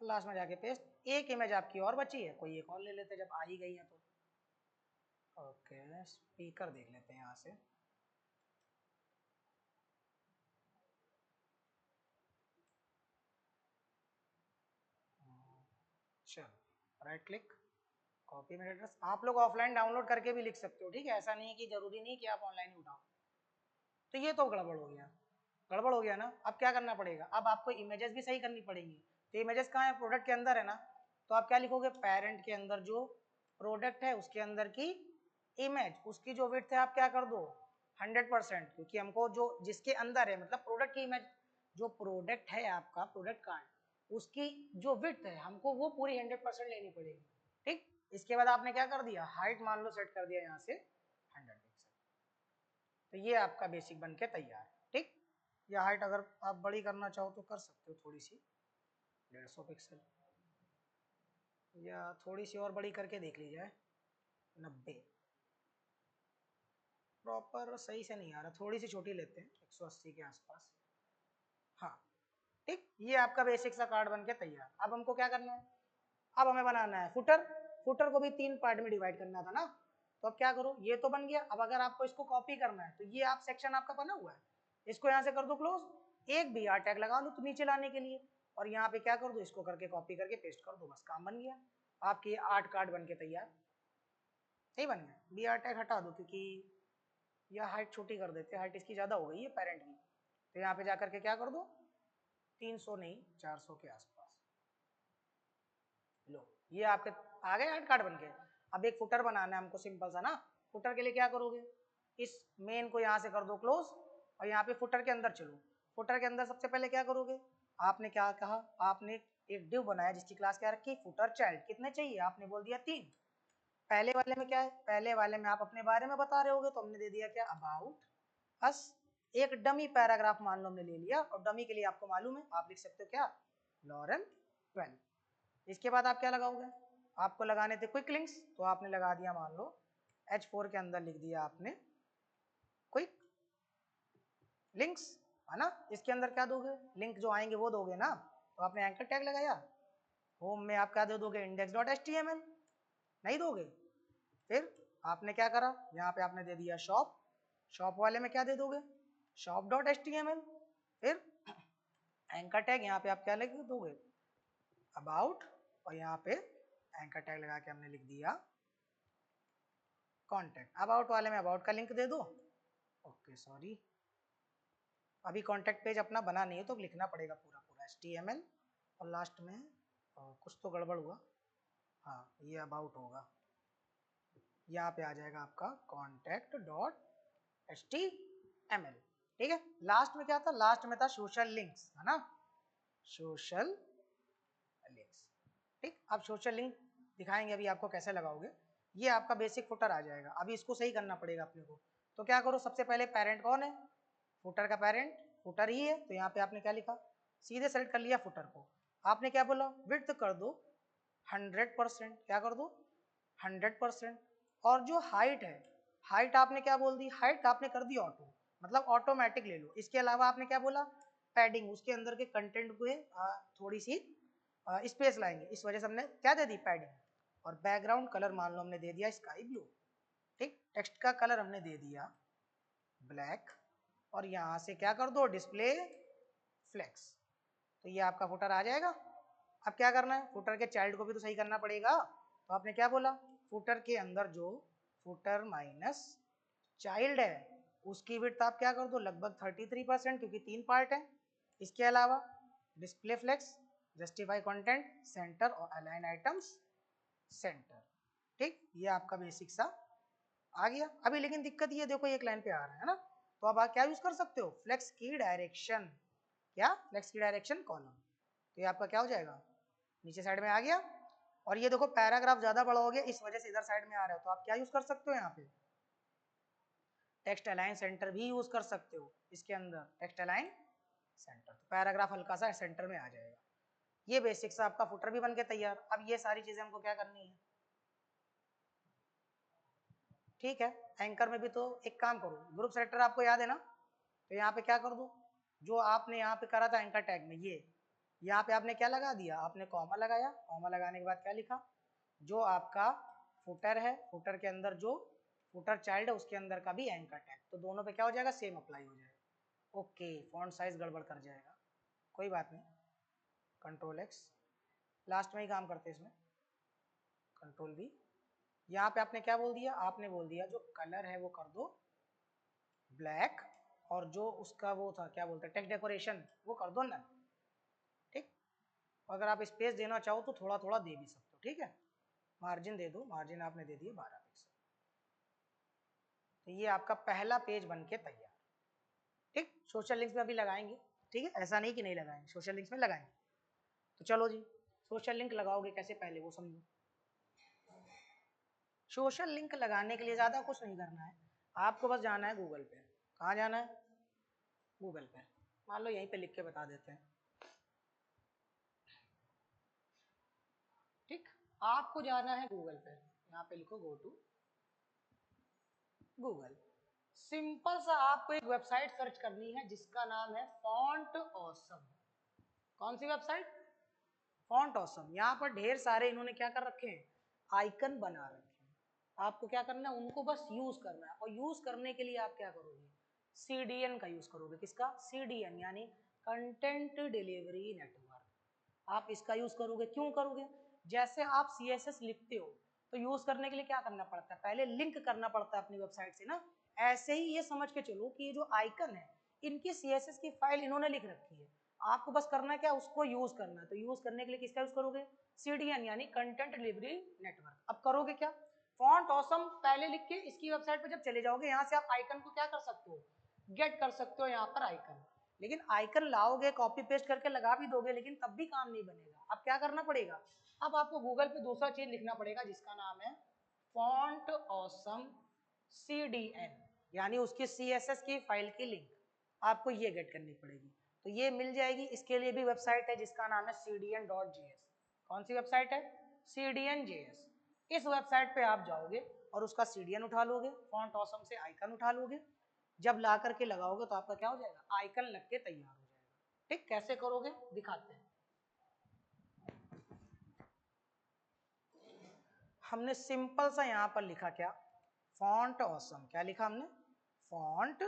Speaker 1: लास्ट में जाके पेस्ट। एक इमेज आपकी और बची है, कोई एक और ले लेते जब आ ही गई है तो। ओके स्पीकर देख लेते हैं यहाँ से। चलो right click, copy image address. आप लोग ऑफलाइन डाउनलोड करके भी लिख सकते हो, ठीक है, ऐसा नहीं है कि जरूरी नहीं कि आप ऑनलाइन ही उठाओ। तो ये तो गड़बड़ हो गया, गड़बड़ हो गया ना। अब क्या करना पड़ेगा, अब आपको इमेजेस भी सही करनी पड़ेंगी। तो इमेजेस कहाँ है, प्रोडक्ट के अंदर है ना, तो आप क्या लिखोगे, पेरेंट के अंदर जो प्रोडक्ट है उसके अंदर की इमेज, उसकी जो विड्थ है आप क्या कर दो 100%, क्योंकि हमको जो जिसके अंदर है मतलब प्रोडक्ट की इमेज, जो प्रोडक्ट है आपका प्रोडक्ट कार्ड उसकी जो विड्थ है हमको वो पूरी 100% लेनी पड़ेगी। ठीक, इसके बाद आपने क्या कर दिया, हाइट मान लो सेट कर दिया यहाँ से 100 पिक्सल, तो ये आपका बेसिक बन के तैयार है। ठीक, या हाइट अगर आप बड़ी करना चाहो तो कर सकते हो थोड़ी सी 150 पिक्सल, या थोड़ी सी और बड़ी करके देख ली जाए 90, प्रॉपर सही से नहीं आ रहा, थोड़ी सी छोटी लेते हैं 180 के आसपास। हाँ ठीक, ये आपका बेसिक सा कार्ड बन के तैयार। अब हमको क्या करना है, अब हमें बनाना है फुटर। फुटर को भी 3 पार्ट में डिवाइड करना था ना, तो अब क्या करो, ये तो बन गया। अब अगर आपको इसको कॉपी करना है तो ये आप सेक्शन आपका बना हुआ है, इसको यहाँ से कर दो क्लोज, एक भी आर टैग लगा लो तो नीचे लाने के लिए, और यहाँ पे क्या कर दो, इसको करके कॉपी करके पेस्ट कर दो, बस काम बन गया। आपके 8 कार्ड बन के तैयार, नहीं बन गया। बी आर टैग हटा दो क्योंकि यह हाइट छोटी कर देते हैं, हाइट इसकी ज़्यादा हो गई है पेरेंट की, तो यहाँ पे जाकर के क्या कर दो 300 नहीं 400 के आसपास। लो ये आपके आ गए 8 कार्ड बन के। अब एक फुटर बनाना है हमको सिंपल सा ना, फुटर के लिए क्या करोगे, इस मेन को यहाँ से कर दो क्लोज, और यहाँ पे फुटर के अंदर चलो। फुटर के अंदर सबसे पहले क्या करोगे, आपने क्या कहा, आपने एक डिव बनाया जिसकी क्लास क्या रखी, फुटर चाइल्ड। कितने चाहिए, आपने बोल दिया 3। पहले वाले में क्या है, पहले वाले में आप अपने बारे में बता रहे होगे, तो हमने दे दिया क्या, अबाउट अस। एक डमी पैराग्राफ मान लो हमने ले लिया, और डमी के लिए आपको मालूम है, आप लिख सकते हो क्या, लॉरेल 12। इसके बाद आप क्या लगाओगे, आपको लगाने थे क्विक लिंक्स, तो आपने लगा दिया मान लो H4 के अंदर लिख दिया आपने क्विक लिंक्स, है ना। इसके अंदर क्या दोगे, लिंक जो आएंगे वो दोगे ना, तो आपने एंकर टैग लगाया। होम में आप क्या दे दोगे, index.html, नहीं दोगे। फिर आपने क्या करा, यहाँ पे आपने दे दिया शॉप, शॉप वाले में क्या दे दोगे, shop.html। फिर एंकर टैग यहाँ पे आप क्या लिख दोगे, अबाउट, और यहाँ पे एंकर टैग लगा के हमने लिख दिया कॉन्टैक्ट। अबाउट वाले में अबाउट का लिंक दे दो। ओके सॉरी, अभी कॉन्टैक्ट पेज अपना बना नहीं है तो लिखना पड़ेगा पूरा पूरा HTML, और लास्ट में कुछ तो गड़बड़ हुआ, हाँ ये अबाउट होगा, यहाँ पे आ जाएगा आपका contact.html। ठीक है, लास्ट में क्या था, लास्ट में था सोशल लिंक्स, है ना, सोशल लिंक्स। ठीक, अब सोशल लिंक दिखाएंगे अभी आपको कैसे लगाओगे। ये आपका बेसिक फुटर आ जाएगा, अभी इसको सही करना पड़ेगा अपने को। तो क्या करो, सबसे पहले पेरेंट कौन है, फुटर का पेरेंट फुटर ही है, तो यहाँ पे आपने क्या लिखा, सीधे सेलेक्ट कर लिया फुटर को। आपने क्या बोला, विड्थ कर दो 100%, क्या कर दो 100%। और जो हाइट है, हाइट आपने क्या बोल दी, हाइट आपने कर दी ऑटो, मतलब ऑटोमेटिक ले लो। इसके अलावा आपने क्या बोला, पैडिंग, उसके अंदर के कंटेंट को थोड़ी सी स्पेस लाएंगे, इस वजह से हमने क्या दे दी, पैडिंग। और बैकग्राउंड कलर मान लो हमने दे दिया स्काई ब्लू। ठीक, टेक्स्ट का कलर हमने दे दिया ब्लैक, और यहाँ से क्या कर दो, डिस्प्ले फ्लेक्स। तो ये आपका फुटर आ जाएगा। अब क्या करना है, फुटर के चाइल्ड को भी तो सही करना पड़ेगा, तो आपने क्या बोला, फुटर के अंदर जो फुटर माइनस चाइल्ड है उसकी विड्थ आप क्या कर दो, लगभग 33%, क्योंकि 3 पार्ट है। इसके अलावा display flex, justify content, center और अलाइन आइटम्स सेंटर। ठीक, ये आपका बेसिक सा आ गया। अभी लेकिन दिक्कत ये देखो, एक लाइन पे आ रहा है ना, तो अब आप क्या यूज कर सकते हो, फ्लेक्स की डायरेक्शन, क्या, फ्लेक्स की डायरेक्शन कॉलम। तो ये आपका क्या हो जाएगा, नीचे साइड में आ गया। और ये देखो पैराग्राफ ज्यादा बड़ा हो गया, इस वजह से इधर साइड में आ रहा है, तो आप क्या यूज कर सकते हो, यहाँ पे टेक्स्ट अलाइन सेंटर भी यूज कर सकते हो। इसके अंदर टेक्स्ट अलाइन सेंटर, तो पैराग्राफ हल्का सा सेंटर में आ जाएगा। ये बेसिक सा आपका फुटर भी बन के तैयार। अब ये सारी चीजें हमको क्या करनी है, ठीक है। एंकर में भी तो एक काम करो, ग्रुप सेलेक्टर आपको याद है ना, तो यहाँ पे क्या कर दो, जो आपने यहाँ पे करा था एंकर टैग में, ये यहाँ पे आपने क्या लगा दिया, आपने कॉमा लगाया, कॉमा लगाने के बाद क्या लिखा, जो आपका फुटर है, फुटर के अंदर जो फुटर चाइल्ड है उसके अंदर का भी एंकर टैग, तो दोनों पे क्या हो जाएगा, सेम अप्लाई हो जाएगा। ओके, फॉन्ट साइज गड़बड़ कर जाएगा, कोई बात नहीं, कंट्रोल एक्स, लास्ट में ही काम करते हैं इसमें, कंट्रोल भी। यहाँ पे आपने क्या बोल दिया, आपने बोल दिया जो कलर है वो कर दो ब्लैक, और जो उसका वो था क्या बोलते हैं टेक्स्ट डेकोरेशन वो कर दो ना। ठीक, अगर आप स्पेस देना चाहो तो थोड़ा थोड़ा दे भी सकते हो, ठीक है। मार्जिन दे दो, मार्जिन आपने दे दिया 12 पिक्सल। तो ये आपका पहला पेज बन के तैयार, ठीक। सोशल लिंक्स में अभी लगाएंगे, ठीक है, ऐसा नहीं कि नहीं लगाएंगे, सोशल लिंक्स में लगाएंगे। तो चलो जी, सोशल लिंक लगाओगे कैसे पहले वो समझो। सोशल लिंक लगाने के लिए ज़्यादा कुछ नहीं करना है, आपको बस जाना है गूगल पे। कहाँ जाना है? गूगल पे। मान लो यहीं पे लिख के बता देते हैं, ठीक। आपको जाना है गूगल पे, यहाँ पे लिखो गो टू गूगल। सिंपल सा आपको एक वेबसाइट सर्च करनी है जिसका नाम है फॉन्ट ऑसम। कौन सी वेबसाइट? Font awesome. यहाँ पर ढेर सारे इन्होंने क्या कर रखे हैं, आइकन बना रखे हैं। आपको क्या करना है, उनको बस यूज करना है। और यूज करने के लिए आप क्या करोगे, CDN का यूज करोगे। किसका? CDN यानी कंटेंट डिलीवरी नेटवर्क। आप इसका यूज करोगे। क्यों करोगे? जैसे आप CSS लिखते हो तो यूज करने के लिए क्या करना पड़ता है, पहले लिंक करना पड़ता है अपनी वेबसाइट से ना। ऐसे ही ये समझ के चलो कि ये जो आइकन है इनकी CSS की फाइल इन्होंने लिख रखी है, आपको बस करना है क्या, उसको यूज करना है। तो यूज करने के लिए किसका यूज करोगे? CDN यानी कंटेंट डिलीवरी नेटवर्क। अब करोगे क्या, फॉन्ट ऑसम पहले लिख के इसकी वेबसाइट पे जब चले जाओगे, यहाँ से आप आइकन को क्या कर सकते हो, गेट कर सकते हो यहाँ पर आइकन। लेकिन आइकन लाओगे, कॉपी पेस्ट करके लगा भी दोगे, लेकिन तब भी काम नहीं बनेगा। अब क्या करना पड़ेगा, अब आपको गूगल पे दूसरा चीज लिखना पड़ेगा जिसका नाम है फॉन्ट ऑसम CDN, यानी उसकी CSS की फाइल की लिंक आपको ये गेट करनी पड़ेगी। तो ये मिल जाएगी। इसके लिए भी वेबसाइट है जिसका नाम है cdn.js। कौन सी वेबसाइट है? CDN.js। इस वेबसाइट पे आप जाओगे और उसका CDN उठा लोगे, फॉन्ट ऑसम से आइकन उठा लोगे। जब ला करके लगाओगे तो आपका क्या हो जाएगा, आइकन लग के तैयार हो जाएगा, ठीक। कैसे करोगे दिखाते हैं। हमने सिंपल सा यहाँ पर लिखा क्या, फॉन्ट ऑसम। क्या लिखा हमने? Font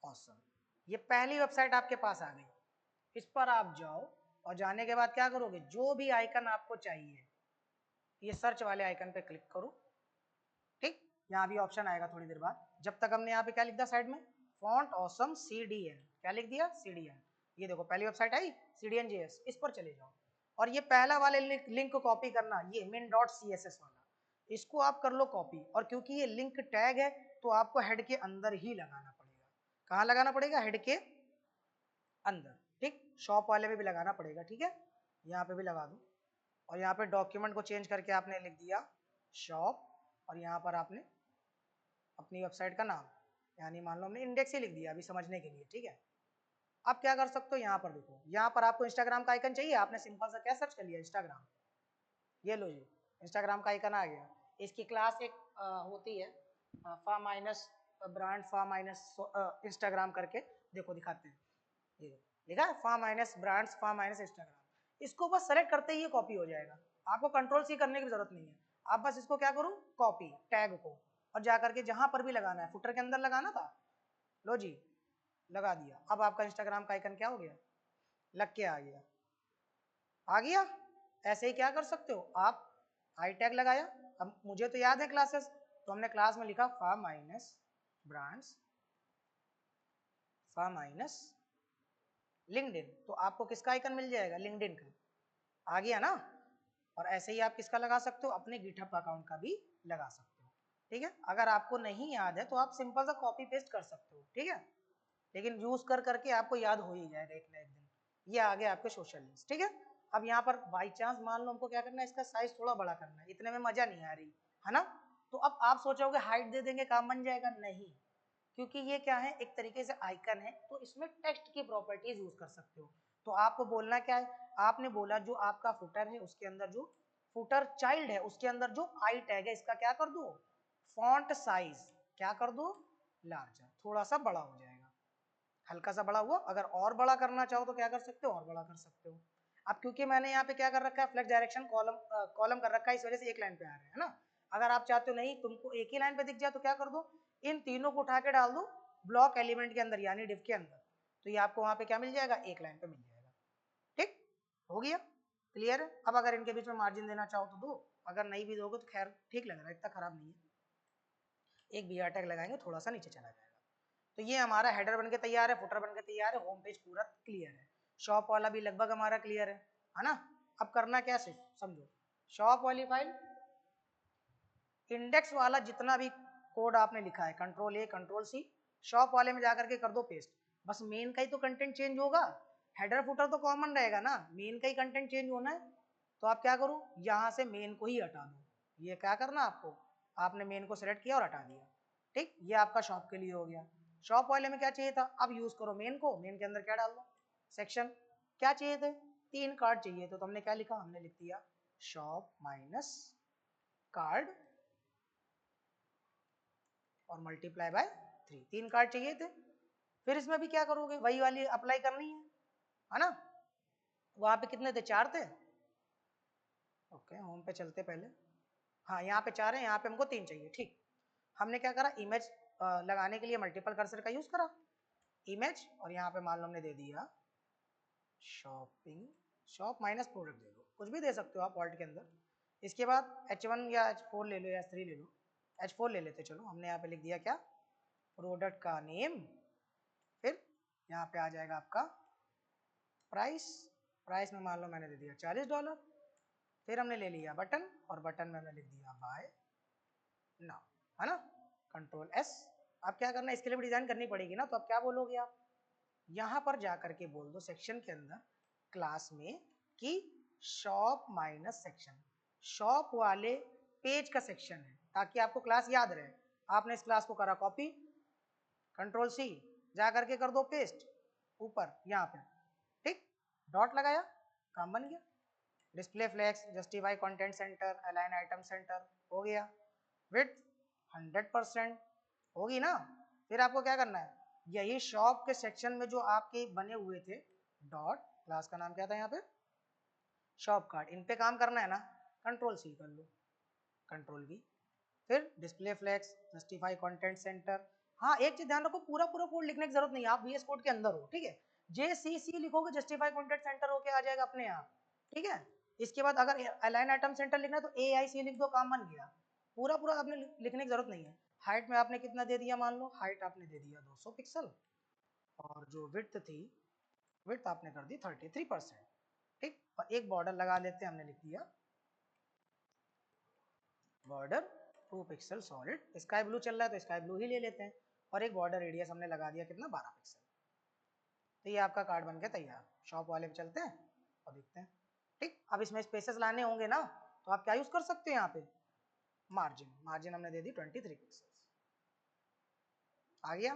Speaker 1: awesome. ये पहली वेबसाइट आपके पास आ गई। इस पर आप जाओ और जाने के बाद क्या करोगे, जो भी आइकन आपको चाहिए ये सर्च वाले आइकन पे क्लिक करो, ठीक। यहाँ भी ऑप्शन आएगा थोड़ी देर बाद। जब तक हमने यहाँ पे क्या लिख दिया साइड में, फॉन्ट ऑसम CDN। क्या लिख दिया? CDN। ये देखो पहली वेबसाइट आई CDN.js। इस पर चले जाओ और ये पहला वाले लिंक को कॉपी करना, ये min.css वाला, इसको आप कर लो कॉपी। और क्योंकि ये लिंक टैग है तो आपको हेड के अंदर ही लगाना पड़ेगा। कहाँ लगाना पड़ेगा? हेड के अंदर, ठीक। शॉप वाले में भी लगाना पड़ेगा, ठीक है। यहाँ पे भी लगा दो। और यहाँ पे डॉक्यूमेंट को चेंज करके आपने लिख दिया शॉप, और यहाँ पर आपने अपनी वेबसाइट का नाम, यानी मान लो हमने इंडेक्स ही लिख दिया अभी समझने के लिए, ठीक है। अब क्या कर सकते हो, यहाँ पर देखो, यहाँ पर आपको इंस्टाग्राम का आइकन चाहिए। आपने सिंपल सा क्या सर्च कर लिया, इंस्टाग्राम। ये लो जी, इंस्टाग्राम का आइकन आ गया। इसकी क्लास एक होती है फा माइनस ब्रांड फा माइनस इंस्टाग्राम करके, देखो दिखाते हैं। ये लिखा है फा माइनस ब्रांड्स फा माइनस इंस्टाग्राम। इसको बस सेलेक्ट करते ही ये कॉपी हो जाएगा। आपको कंट्रोल C करने की जरूरत नहीं है। आप बस इसको क्या करो, कॉपी टैग को, और जाकर के जहां पर भी लगाना है, फुटर के अंदर लगाना था, लो जी लगा दिया। अब आपका इंस्टाग्राम का आइकन क्या हो गया, लग के आ गया। आ गया। ऐसे ही क्या कर सकते हो आप, आई टैग लगाया। अब मुझे तो याद है क्लासेस, तो हमने क्लास में लिखा फा माइनस ब्रांड्स फा माइनस लिंक्डइन। तो आपको किसका आइकन मिल जाएगा, लिंक्डइन का। आ गया ना। और ऐसे ही आप किसका लगा सकते हो, अपने गिटहब अकाउंट का भी लगा सकते हो, ठीक है। अगर आपको नहीं याद है तो आप सिंपल सा कॉपी पेस्ट कर सकते हो, ठीक है। लेकिन यूज कर करके आपको याद हो ही जाएगा एक ना एक दिन। ये आ गया आपके सोशल लिंक्स, ठीक है। अब यहाँ पर बाई चांस मान लो हमको क्या करना है, इसका साइज थोड़ा बड़ा करना है, इतने में मजा नहीं आ रही है ना। तो अब आप सोचोगे हाइट दे देंगे काम बन जाएगा, नहीं। क्योंकि ये क्या है, एक तरीके से आइकन है, तो इसमें टेक्स्ट की प्रॉपर्टीज यूज कर सकते हो। तो आपको बोलना क्या है, आपने बोला जो आपका फुटर है उसके अंदर जो फुटर चाइल्ड है उसके अंदर जो आई टैग है इसका क्या कर दो, फॉन्ट साइज क्या कर दो, लार्जर, थोड़ा सा बड़ा हो जाएगा, हल्का सा बड़ा हुआ। अगर और बड़ा करना चाहो तो क्या कर सकते हो, और बड़ा कर सकते हो। अब क्योंकि मैंने यहाँ पे क्या कर रखा है, फ्लेक्स डायरेक्शन कॉलम कॉलम कर रखा है, इस वजह से एक लाइन पे आ रहा है ना। अगर आप चाहते हो नहीं तुमको एक ही लाइन पे दिख जाए तो क्या कर दो, इन तीनों को उठा के डाल दो ब्लॉक एलिमेंट के अंदर यानी डिव के अंदर। तो ये आपको वहां पे क्या मिल जाएगा, एक लाइन पे मिल जाएगा, ठीक हो गया, क्लियर है। अब अगर इनके बीच में मार्जिन देना चाहो तो दो, अगर नहीं भी दोगे तो खैर ठीक लग रहा है, इतना खराब नहीं है। एक BR टैग लगाएंगे थोड़ा सा नीचे चला जाएगा। तो ये हमारा हेडर बनके तैयार है, फुटर बनके तैयार है, होम पेज पूरा क्लियर है। शॉप वाला भी लगभग हमारा क्लियर है ना। अब करना क्या से समझो, शॉप वाली फाइल इंडेक्स वाला जितना भी कोड आपने लिखा है control A control C, shop वाले में जाकर के कर दो पेस्ट। बस मेन का ही तो कंटेंट चेंज होगा, हेडर फुटर तो कॉमन रहेगा ना, मेन का ही कंटेंट चेंज होना है। तो आप क्या करो, यहाँ से मेन को ही हटा दो। ये क्या करना आपको, आपने मेन को सिलेक्ट किया और हटा दिया। ठीक, ये आपका शॉप के लिए हो गया। शॉप वाले में क्या चाहिए था, अब यूज करो मेन को, मेन के अंदर क्या डाल दो, सेक्शन। क्या चाहिए थे, 3 कार्ड चाहिए, तो हमने क्या लिखा, हमने लिख दिया शॉप माइनस कार्ड और मल्टीप्लाई बाय 3, 3 कार्ड चाहिए थे। फिर इसमें भी क्या करोगे, वही वाली अप्लाई करनी है ना। वहां पे कितने थे, 4 थे। ओके, होम पे चलते पहले। हाँ, यहाँ पे 4 है, यहाँ पे हमको 3 चाहिए। ठीक, हमने क्या करा, इमेज लगाने के लिए मल्टीपल कर्सर का यूज करा, इमेज, और यहाँ पे मान लो हमने दे दिया शॉपिंग, शॉप माइनस प्रोडक्ट दे दो, कुछ भी दे सकते हो आप वर्ड के अंदर। इसके बाद H1 या H4 ले लो या H3 ले लो, H4 ले लेते चलो। हमने यहाँ पे लिख दिया क्या, प्रोडक्ट का नेम, फिर यहाँ पे आ जाएगा आपका प्राइस, प्राइस में मान लो मैंने दे दिया $40। फिर हमने ले लिया बटन, और बटन में हमने लिख दिया बाय नाउ, है ना, कंट्रोल एस। अब क्या करना है, इसके लिए भी डिजाइन करनी पड़ेगी ना, तो अब क्या बोलोगे आप, यहाँ पर जाकर के बोल दो सेक्शन के अंदर क्लास में कि शॉप माइनस सेक्शन, शॉप वाले पेज का सेक्शन है, ताकि आपको क्लास याद रहे। आपने इस क्लास को करा कॉपी, कंट्रोल सी, जाकर के कर दो पेस्ट ऊपर यहाँ पे। ठीक, डॉट लगाया, काम बन गया। Display flex, justify content center, align item center हो गया। विड्थ 100% होगी ना। फिर आपको क्या करना है, यही शॉप के सेक्शन में जो आपके बने हुए थे डॉट, क्लास का नाम क्या था यहाँ पे, शॉप कार्ड, इन पे काम करना है ना। कंट्रोल सी कर लो, कंट्रोल वी, फिर display flex, justify content center. हाँ, एक चीज ध्यान रखो, पूरा पूरा कोड लिखने की जरूरत नहीं है, आप VS कोड के अंदर हो, ठीक है। JCC लिखोगे, जस्टिफाई कंटेंट सेंटर होके आ जाएगा अपने आप, ठीक है। इसके बाद अगर अलाइन आइटम सेंटर लिखना है तो AIC लिख दो, काम बन गया। पूरा पूरा आपने लिखने की जरूरत नहीं है। हाइट में आपने कितना दे दिया, मान लो हाइट आपने दे दिया 200 पिक्सल, और जो विड्थ थी, विड्थ आपने कर दी 33%। ठीक, और एक बॉर्डर लगा लेते हैं, हमने लिख दिया border 2 pixel solid, sky blue चल रहा है तो स्काई ब्लू ही ले लेते हैं, और एक बॉर्डर रेडियस हमने लगा दिया कितना, 12 पिक्सल। तो ये आपका कार्ड बन गया तैयार। शॉप वाले पे चलते हैं और देखते हैं। ठीक, अब इसमें स्पेसेस लाने होंगे ना, तो आप क्या यूज कर सकते हैं यहाँ पे, मार्जिन, मार्जिन हमने दे दी 23 पिक्सल, आ गया।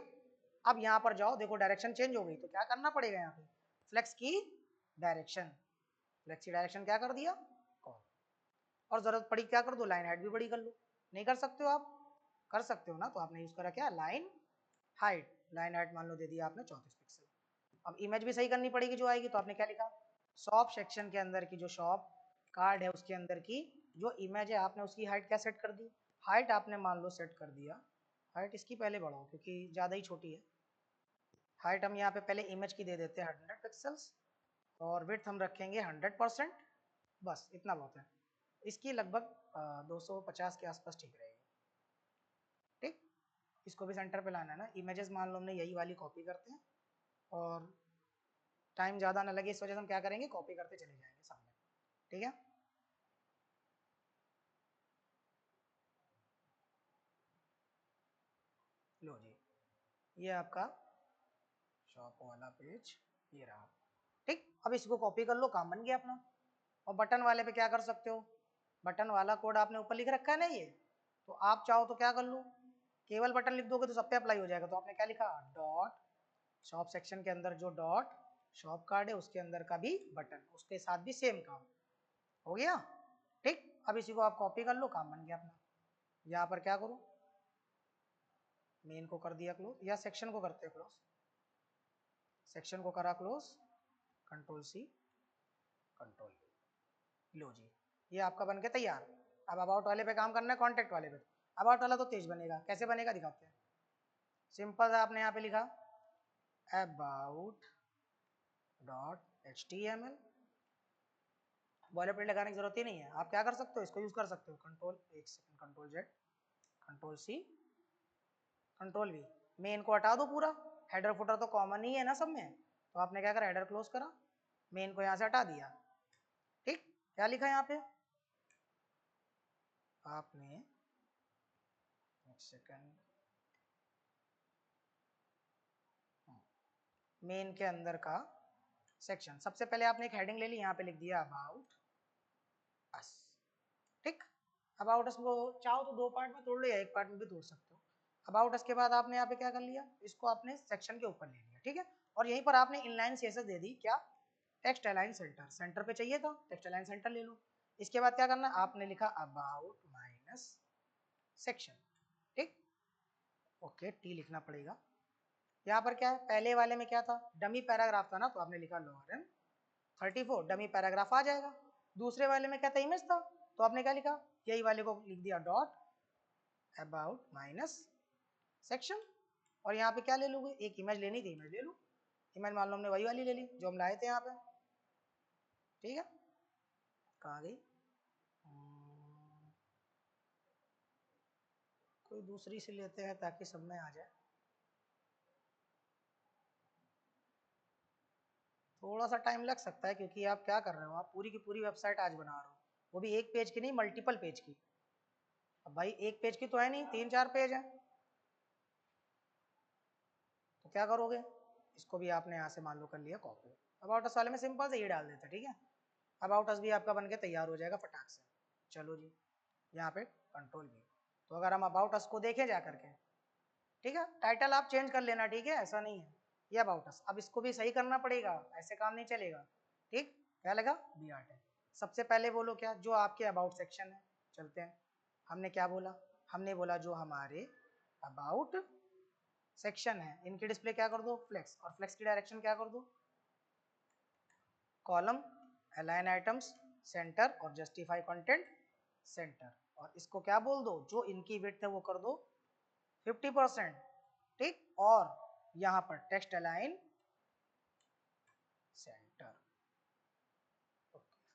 Speaker 1: अब यहाँ पर जाओ, देखो डायरेक्शन चेंज हो गई, तो क्या करना पड़ेगा यहाँ पे, फ्लेक्स की डायरेक्शन, फ्लेक्स की डायरेक्शन क्या कर दिया, कॉल, और जरूरत पड़ी क्या कर दो, लाइन हाइट भी बड़ी कर लो। नहीं कर सकते हो आप, कर सकते हो ना, तो आपने यूज करा क्या, लाइन हाइट, लाइन हाइट मान लो दे दिया आपने 34 पिक्सल। अब इमेज भी सही करनी पड़ेगी जो आएगी, तो आपने क्या लिखा, शॉप सेक्शन के अंदर की जो शॉप कार्ड है उसके अंदर की जो इमेज है, आपने उसकी हाइट क्या सेट कर दी, हाइट आपने मान लो सेट कर दिया, हाइट इसकी पहले बढ़ाओ क्योंकि ज़्यादा ही छोटी है। हाइट हम यहाँ पे पहले इमेज की दे देते हैं 100 पिक्सल्स, और विड्थ हम रखेंगे 100%, बस इतना बहुत है। इसकी लगभग 250 के आसपास ठीक रहेगी। ठीक, इसको भी सेंटर पे लाना है ना। इमेजेस मान लो हमने यही वाली कॉपी करते हैं, और टाइम ज़्यादा ना लगे इस वजह से हम क्या करेंगे, कॉपी करते चले जाएंगे सामने, ठीक है। लो जी, ये आपका शॉप वाला पेज ये रहा। ठीक, अब इसको कॉपी कर लो, काम बन गया अपना। और बटन वाले पे क्या कर सकते हो, बटन वाला कोड आपने ऊपर लिख रखा है ना ये, तो आप चाहो तो क्या कर लो, केवल बटन लिख दोगे तो सब पे अप्लाई हो जाएगा। तो आपने क्या लिखा, डॉट शॉप सेक्शन के अंदर जो डॉट शॉप कार्ड है उसके अंदर का भी बटन, उसके साथ भी सेम काम हो गया। ठीक, अब इसी को आप कॉपी कर लो, काम बन गया अपना। यहाँ पर क्या करो, मेन को कर दिया क्लोज, या सेक्शन को करते क्लोज, सेक्शन को करा close, control C control V, लो जी, ये आपका बन के तैयार। अब अबाउट वाले पे काम करना है, कॉन्टेक्ट वाले पे। अबाउट वाला तो तेज बनेगा, कैसे बनेगा दिखाते हैं। सिंपल है, आपने यहाँ पे लिखा अबाउट डॉट HTML, बॉयलरप्लेट लगाने की जरूरत ही नहीं है। आप क्या कर सकते हो, इसको यूज कर सकते हो, कंट्रोल, एक second, control Z, control C, control V। Main को हटा दो पूरा, हेडर फुटर तो कॉमन ही है ना सब में, तो आपने क्या करा, हेडर क्लोज करा, मेन को यहाँ से हटा दिया। ठीक, क्या लिखा यहाँ पे आपने, एक सेकंड, मेन के अंदर का सेक्शन, सबसे पहले आपने एक हेडिंग ले ली, यहाँ पे लिख दिया अबाउट अस। ठीक, अबाउट अस को चाहो तो दो पार्ट में तोड़ लो या एक पार्ट में भी तोड़ सकते हो। अबाउट अस के बाद आपने यहाँ पे क्या कर लिया, इसको आपने सेक्शन के ऊपर ले लिया। ठीक है, और यहीं पर आपने इनलाइन सीएसएस दे दी, क्या, टेक्स्ट अलाइन सेंटर, सेंटर पे चाहिए था, टेक्स्ट अलाइन सेंटर ले लो। इसके बाद क्या करना, आपने लिखा अबाउट माइनस सेक्शन। ठीक, ओके, टी लिखना पड़ेगा। यहाँ पर क्या है, पहले वाले में क्या था, डमी पैराग्राफ था ना, तो आपने लिखा लॉरेन 34 डमी पैराग्राफ आ जाएगा। दूसरे वाले में क्या था, इमेज था, तो आपने क्या लिखा, यही वाले को लिख दिया डॉट अबाउट माइनस सेक्शन। और यहाँ पे क्या ले लोगे, एक इमेज लेनी थी, इमेज ले लो। इमेज मान लो हमने वही वाली ले ली जो हम लाए थे यहाँ पे। ठीक है, कहाँ गई, कोई दूसरी से लेते हैं ताकि सब में आ जाए। थोड़ा सा टाइम लग सकता है क्योंकि आप क्या कर रहे हो, आप पूरी की पूरी वेबसाइट आज बना रहे हो, वो भी एक पेज की नहीं, मल्टीपल पेज की। अब भाई एक पेज की तो है नहीं, 3-4 पेज है, तो क्या करोगे, इसको भी आपने यहाँ से मान लो कर लिया कॉपी। अबाउट अस वाले में सिंपल से ये डाल देते, ठीक है, अबाउट अस भी आपका बन के तैयार हो जाएगा फटाक से। चलो जी, यहाँ पे कंट्रोल भी, तो अगर हम अबाउट अस को देखें जा करके, ठीक है, टाइटल आप चेंज कर लेना, ठीक है, ऐसा नहीं है, ये अबाउट अस, अब इसको भी सही करना पड़ेगा, ऐसे काम नहीं चलेगा। ठीक, क्या लगा, बी आर्ट है। सबसे पहले बोलो क्या, जो आपके अबाउट सेक्शन है, चलते हैं, हमने क्या बोला, हमने बोला जो हमारे अबाउट सेक्शन है इनकी डिस्प्ले क्या कर दो, फ्लेक्स, और फ्लेक्स की डायरेक्शन क्या कर दो, कॉलम, अलाइन आइटम्स, सेंटर, और जस्टिफाई कंटेंट सेंटर। और इसको क्या बोल दो, जो इनकी विड्थ है वो कर दो 50%। ठीक, और यहां पर टेक्स्ट अलाइन सेंटर।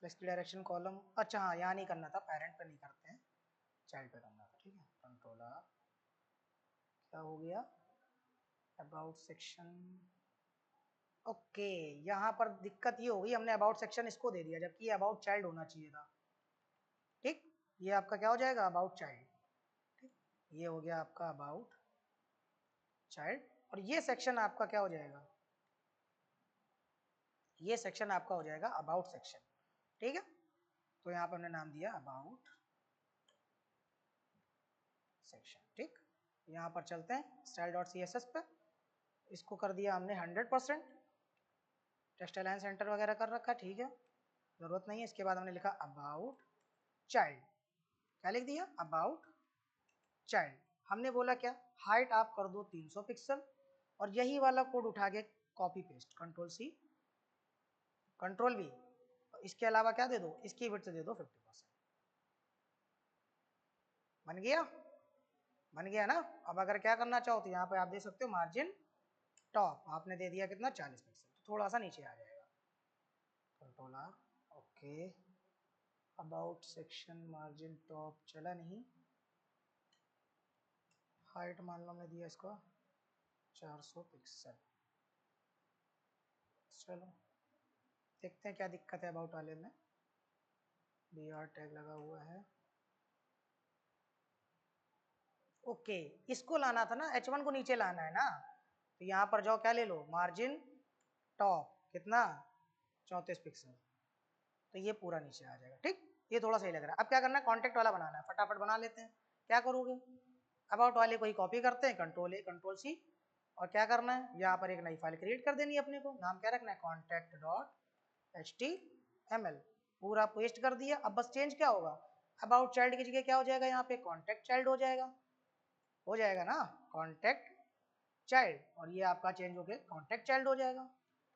Speaker 1: फ्लेक्स की डायरेक्शन कॉलम, अच्छा हाँ, यहाँ नहीं करना था, पेरेंट पे नहीं करते हैं, चाइल्ड पे करना था। ठीक है, कंट्रोलर, क्या हो गया, अबाउट सेक्शन। ओके, यहाँ पर दिक्कत ये हो गई, हमने अबाउट सेक्शन इसको दे दिया जबकि ये अबाउट चाइल्ड होना चाहिए था। ठीक, ये आपका क्या हो जाएगा, अबाउट चाइल्ड। ठीक, ये हो गया आपका अबाउट चाइल्ड, और ये सेक्शन आपका क्या हो जाएगा, ये सेक्शन आपका हो जाएगा अबाउट सेक्शन। ठीक है, तो यहाँ पर हमने नाम दिया अबाउट सेक्शन। ठीक, यहाँ पर चलते हैं style dot C S S पे, इसको कर दिया हमने 100%, टेक्स्ट अलाइन सेंटर वगैरह कर रखा, ठीक है, जरूरत नहीं है। इसके बाद हमने लिखा अबाउट चाइल्ड, क्या लिख दिया, अबाउट चाइल्ड। हमने बोला क्या, हाइट आप कर दो 300 पिक्सल, और यही वाला कोड उठा के copy paste, control C control V, इसके अलावा क्या दे दो, इसकी विड्थ दे दो 50%। बन गया, बन गया ना। अब अगर क्या करना चाहो तो यहाँ पे आप दे सकते हो मार्जिन टॉप, आपने दे दिया कितना, 40 पिक्सल, तो थोड़ा सा नीचे आ जाएगा, control R, okay, about section margin top चला नहीं, हाइट मान लो हमने दिया इसको 400 पिक्सल। चलो देखते हैं क्या दिक्कत है अबाउट वाले में, बी आर टैग लगा हुआ है। ओके, इसको लाना था ना, H1 को नीचे लाना है ना, तो यहाँ पर जाओ, क्या ले लो, मार्जिन टॉप कितना, 34 पिक्सल, तो ये पूरा नीचे आ जाएगा। ठीक, ये थोड़ा सही लग रहा है। अब क्या करना है, कॉन्टेक्ट वाला बनाना है, फटाफट बना लेते हैं। क्या करोगे, अबाउट वाले को ही कॉपी करते हैं, कंट्रोल ए कंट्रोल सी, और क्या करना है, यहाँ पर एक नई फाइल क्रिएट कर देनी है अपने को, नाम क्या रखना है, कॉन्टैक्ट डॉट HTML, पूरा पेस्ट कर दिया। अब बस चेंज क्या होगा, अबाउट चाइल्ड की जगह क्या हो जाएगा, यहाँ पे कॉन्टैक्ट चाइल्ड हो जाएगा ना, कॉन्टैक्ट चाइल्ड, और ये आपका चेंज हो गया कॉन्टैक्ट चाइल्ड हो जाएगा,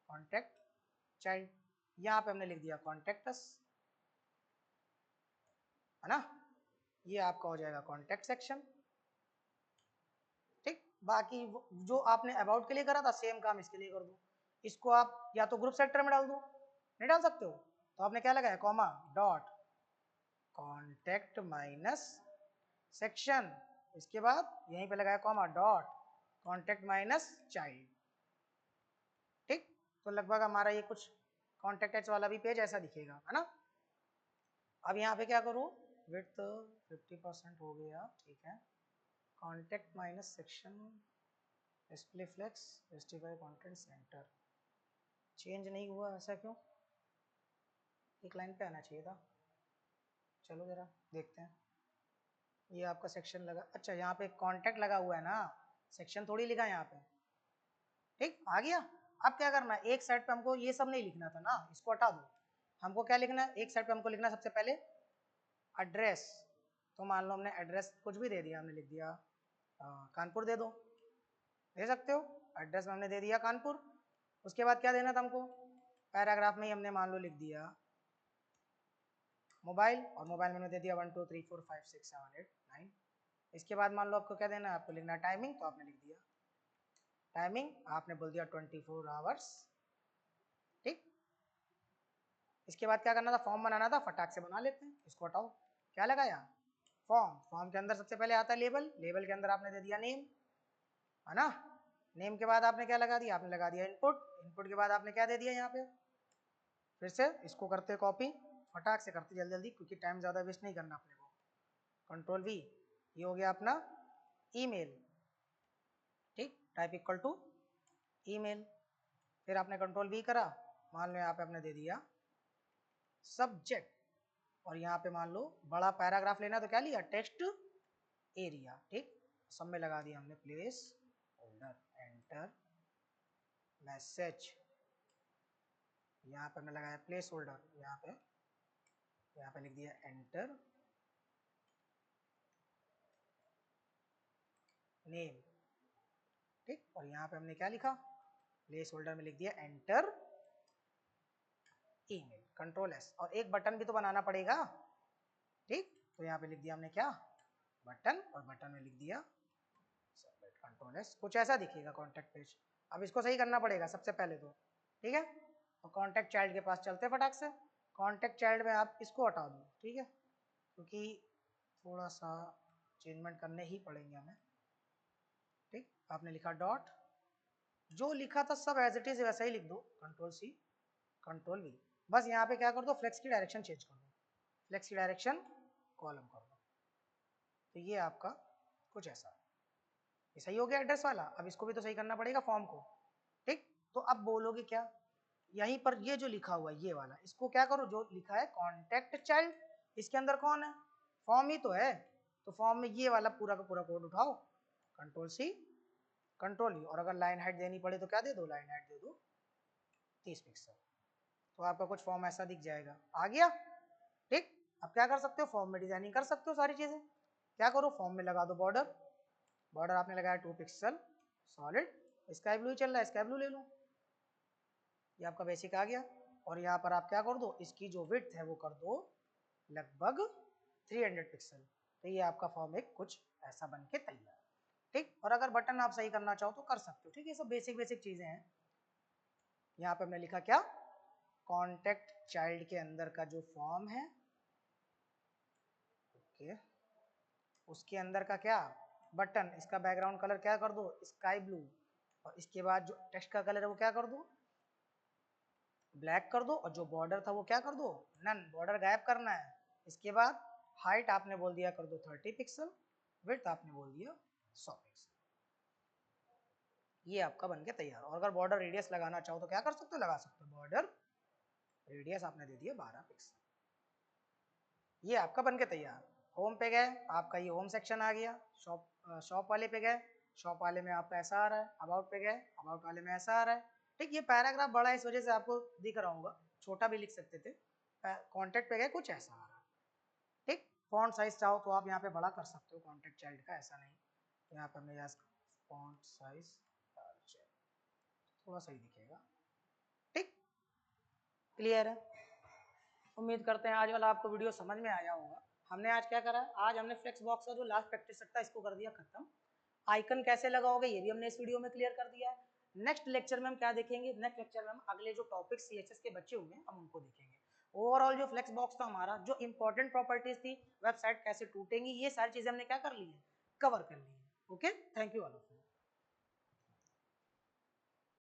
Speaker 1: कॉन्टैक्ट चाइल्ड। यहाँ पे हमने लिख दिया कॉन्टैक्टस, है ना, ये आपका हो जाएगा कॉन्टैक्ट सेक्शन। ठीक, बाकी जो आपने अबाउट के लिए करा था सेम काम इसके लिए कर दो, इसको आप या तो ग्रुप सेक्टर में डाल दो, नहीं डाल सकते हो तो आपने क्या लगाया, comma dot contact minus section, इसके बाद यहीं पे लगाया comma dot contact minus child. ठीक, तो लगभग हमारा ये कुछ कॉन्टेक्ट एच वाला भी पेज ऐसा दिखेगा, है ना। अब यहाँ पे क्या करूँ, विड्थ 50% हो गया, ठीक है। Contact minus section display flex justify content center, change नहीं हुआ, ऐसा क्यों, एक लाइन पे आना चाहिए था। चलो जरा देखते हैं, ये आपका सेक्शन लगा, अच्छा यहाँ पे कॉन्टेक्ट लगा हुआ है ना, सेक्शन थोड़ी लिखा है यहाँ पे, ठीक आ गया। अब क्या करना है, एक साइड पे हमको ये सब नहीं लिखना था ना, इसको हटा दो, हमको क्या लिखना है, एक साइड पे हमको लिखना है सबसे पहले एड्रेस। तो मान लो हमने एड्रेस कुछ भी दे दिया, हमने लिख दिया कानपुर दे दो, दे सकते हो, एड्रेस में हमने दे दिया कानपुर। उसके बाद क्या देना था हमको, पैराग्राफ में ही हमने मान लो लिख दिया मोबाइल, और मोबाइल में हमने दे दिया 1 2 3 4 5 6 7 8 9। इसके बाद मान लो आपको क्या देना है, आपको लिखना है टाइमिंग, तो आपने लिख दिया टाइमिंग, आपने बोल दिया 24 आवर्स, ठीक। इसके बाद क्या करना था, फॉर्म बनाना था, फटाक से बना लेते हैं, इसको हटाओ, क्या लगाया फॉर्म, फॉर्म के अंदर सबसे पहले आता है लेबल, लेबल के अंदर आपने दे दिया नेम, है ना। नेम के बाद आपने क्या लगा दिया, आपने लगा दिया इनपुट, इनपुट के बाद आपने क्या दे दिया यहाँ पे, फिर से इसको करते कॉपी, फटाक से करते जल्दी जल्दी, क्योंकि टाइम ज़्यादा वेस्ट नहीं करना अपने को। कंट्रोल वी, ये हो गया अपना ईमेल, ठीक, टाइप इक्वल टू ईमेल। फिर आपने कंट्रोल वी करा, मान लो यहाँ पे आपने दे दिया सब्जेक्ट, और यहाँ पे मान लो बड़ा पैराग्राफ लेना तो क्या लिया, टेक्स्ट एरिया, ठीक, सब में लगा दिया हमने प्लेस होल्डर, एंटर मैसेज, यहाँ पे हमने लगाया प्लेस होल्डर, यहाँ पे लिख दिया एंटर नेम, ठीक, और यहाँ पे हमने क्या लिखा, प्लेस होल्डर में लिख दिया एंटर ईमेल, कंट्रोल एस, और एक बटन भी तो बनाना पड़ेगा, ठीक, तो यहाँ पे लिख दिया हमने क्या बटन, और बटन में लिख दिया सबमिट, कंट्रोल एस, कुछ ऐसा दिखेगा कॉन्टेक्ट पेज। अब इसको सही करना पड़ेगा सबसे पहले तो, ठीक है, तो कॉन्टेक्ट चाइल्ड के पास चलते फटाक से, कॉन्टेक्ट चाइल्ड में आप इसको हटा दो, ठीक है, क्योंकि थोड़ा सा चेंजमेंट करने ही पड़ेंगे हमें, ठीक। आपने लिखा डॉट, जो लिखा था सब एज इट इज वैसा ही लिख दो, कंट्रोल सी कंट्रोल वी, बस यहाँ पे क्या कर दो, फ्लेक्स की डायरेक्शन चेंज कर दो, फ्लेक्स की डायरेक्शन कॉलम कर दो, तो ये आपका कुछ ऐसा, ये सही हो गया एड्रेस वाला। अब इसको भी तो सही करना पड़ेगा फॉर्म को, ठीक, तो अब बोलोगे क्या, यहीं पर ये जो लिखा हुआ है ये वाला, इसको क्या करो, जो लिखा है कॉन्टेक्ट चाइल्ड, इसके अंदर कौन है, फॉर्म ही तो है, तो फॉर्म में ये वाला पूरा का पूरा कोड उठाओ, कंट्रोल सी कंट्रोल ई, और अगर लाइन हाइट देनी पड़े तो क्या दे दो, लाइन हाइट दे दो 30 पिक्सल, तो आपका कुछ फॉर्म ऐसा दिख जाएगा, आ गया, ठीक। अब क्या कर सकते हो, फॉर्म में डिजाइनिंग कर सकते हो सारी चीजें, क्या करो, फॉर्म में लगा दो बॉर्डर, बॉर्डर आपने लगाया 2 पिक्सल सॉलिड, स्काई ब्लू चल रहा है, स्काई ब्लू ले लो, ये आपका बेसिक आ गया, और यहाँ पर आप क्या कर दो, इसकी जो विड्थ है वो कर दो लगभग 300 पिक्सल, तो ये आपका फॉर्म एक कुछ ऐसा बन के तैयार, ठीक। और अगर बटन आप सही करना चाहो तो कर सकते हो, ठीक, ये सब बेसिक बेसिक चीजें हैं। यहाँ पे हमने लिखा क्या, कॉन्टेक्ट चाइल्ड के अंदर का जो फॉर्म है, ओके, उसके अंदर का क्या बटन, इसका बैकग्राउंड कलर क्या कर दो, स्काई ब्लू, और इसके बाद जो टेक्स्ट का कलर है वो क्या कर दो, ब्लैक कर दो, और जो बॉर्डर था वो क्या कर दो, नन, बॉर्डर गायब करना है। इसके बाद हाइट आपने बोल दिया कर दो 30 पिक्सल, विड्थ आपने बोल दिया 100 पिक्सल, ये आपका बन के तैयार। और अगर बॉर्डर रेडियस लगाना चाहो तो क्या कर सकते हो, लगा सकते हो, बॉर्डर रेडियस आपने दे दिया 12 पिक्सल, ये आपका बन के तैयार। होम पे गए, आपका ये होम सेक्शन आ गया, शॉप वाले पे गए, शॉप वाले में आपका ऐसा आ रहा है, अबाउट पे गए, अबाउट वाले में ऐसा आ रहा है, ठीक। ये पैराग्राफ बड़ा है इस वजह से आपको दिख रहा होगा, छोटा भी लिख सकते थे, कॉन्टेक्ट पे गए कुछ ऐसा आ रहा है, ठीक। फॉन्ट साइज चाहो तो आप यहाँ पे बड़ा कर सकते हो कॉन्टेक्ट चाइल्ड का, ऐसा नहीं, तो यहाँ पे हमने फॉन्ट साइज थोड़ा सही दिखेगा, ठीक, क्लियर है। उम्मीद करते हैं आज वाला आपको वीडियो समझ में आया होगा। हमने आज क्या करा, आज हमने फ्लेक्स बॉक्स का जो लास्ट प्रैक्टिस था इसको कर दिया खत्म, आइकन कैसे लगाओगे ये भी हमने इस वीडियो में क्लियर कर दिया है। नेक्स्ट लेक्चर में हम क्या देखेंगे, नेक्स्ट लेक्चर में हम अगले जो टॉपिक सीएचएस के बच्चे होंगे हम उनको देखेंगे। ओवरऑल जो फ्लेक्स बॉक्स था हमारा, जो इंपॉर्टेंट प्रॉपर्टीज थी, वेबसाइट कैसे टूटेंगी, ये सारी चीजें हमने क्या कर ली है, कवर कर ली है। Okay, thank you all of you.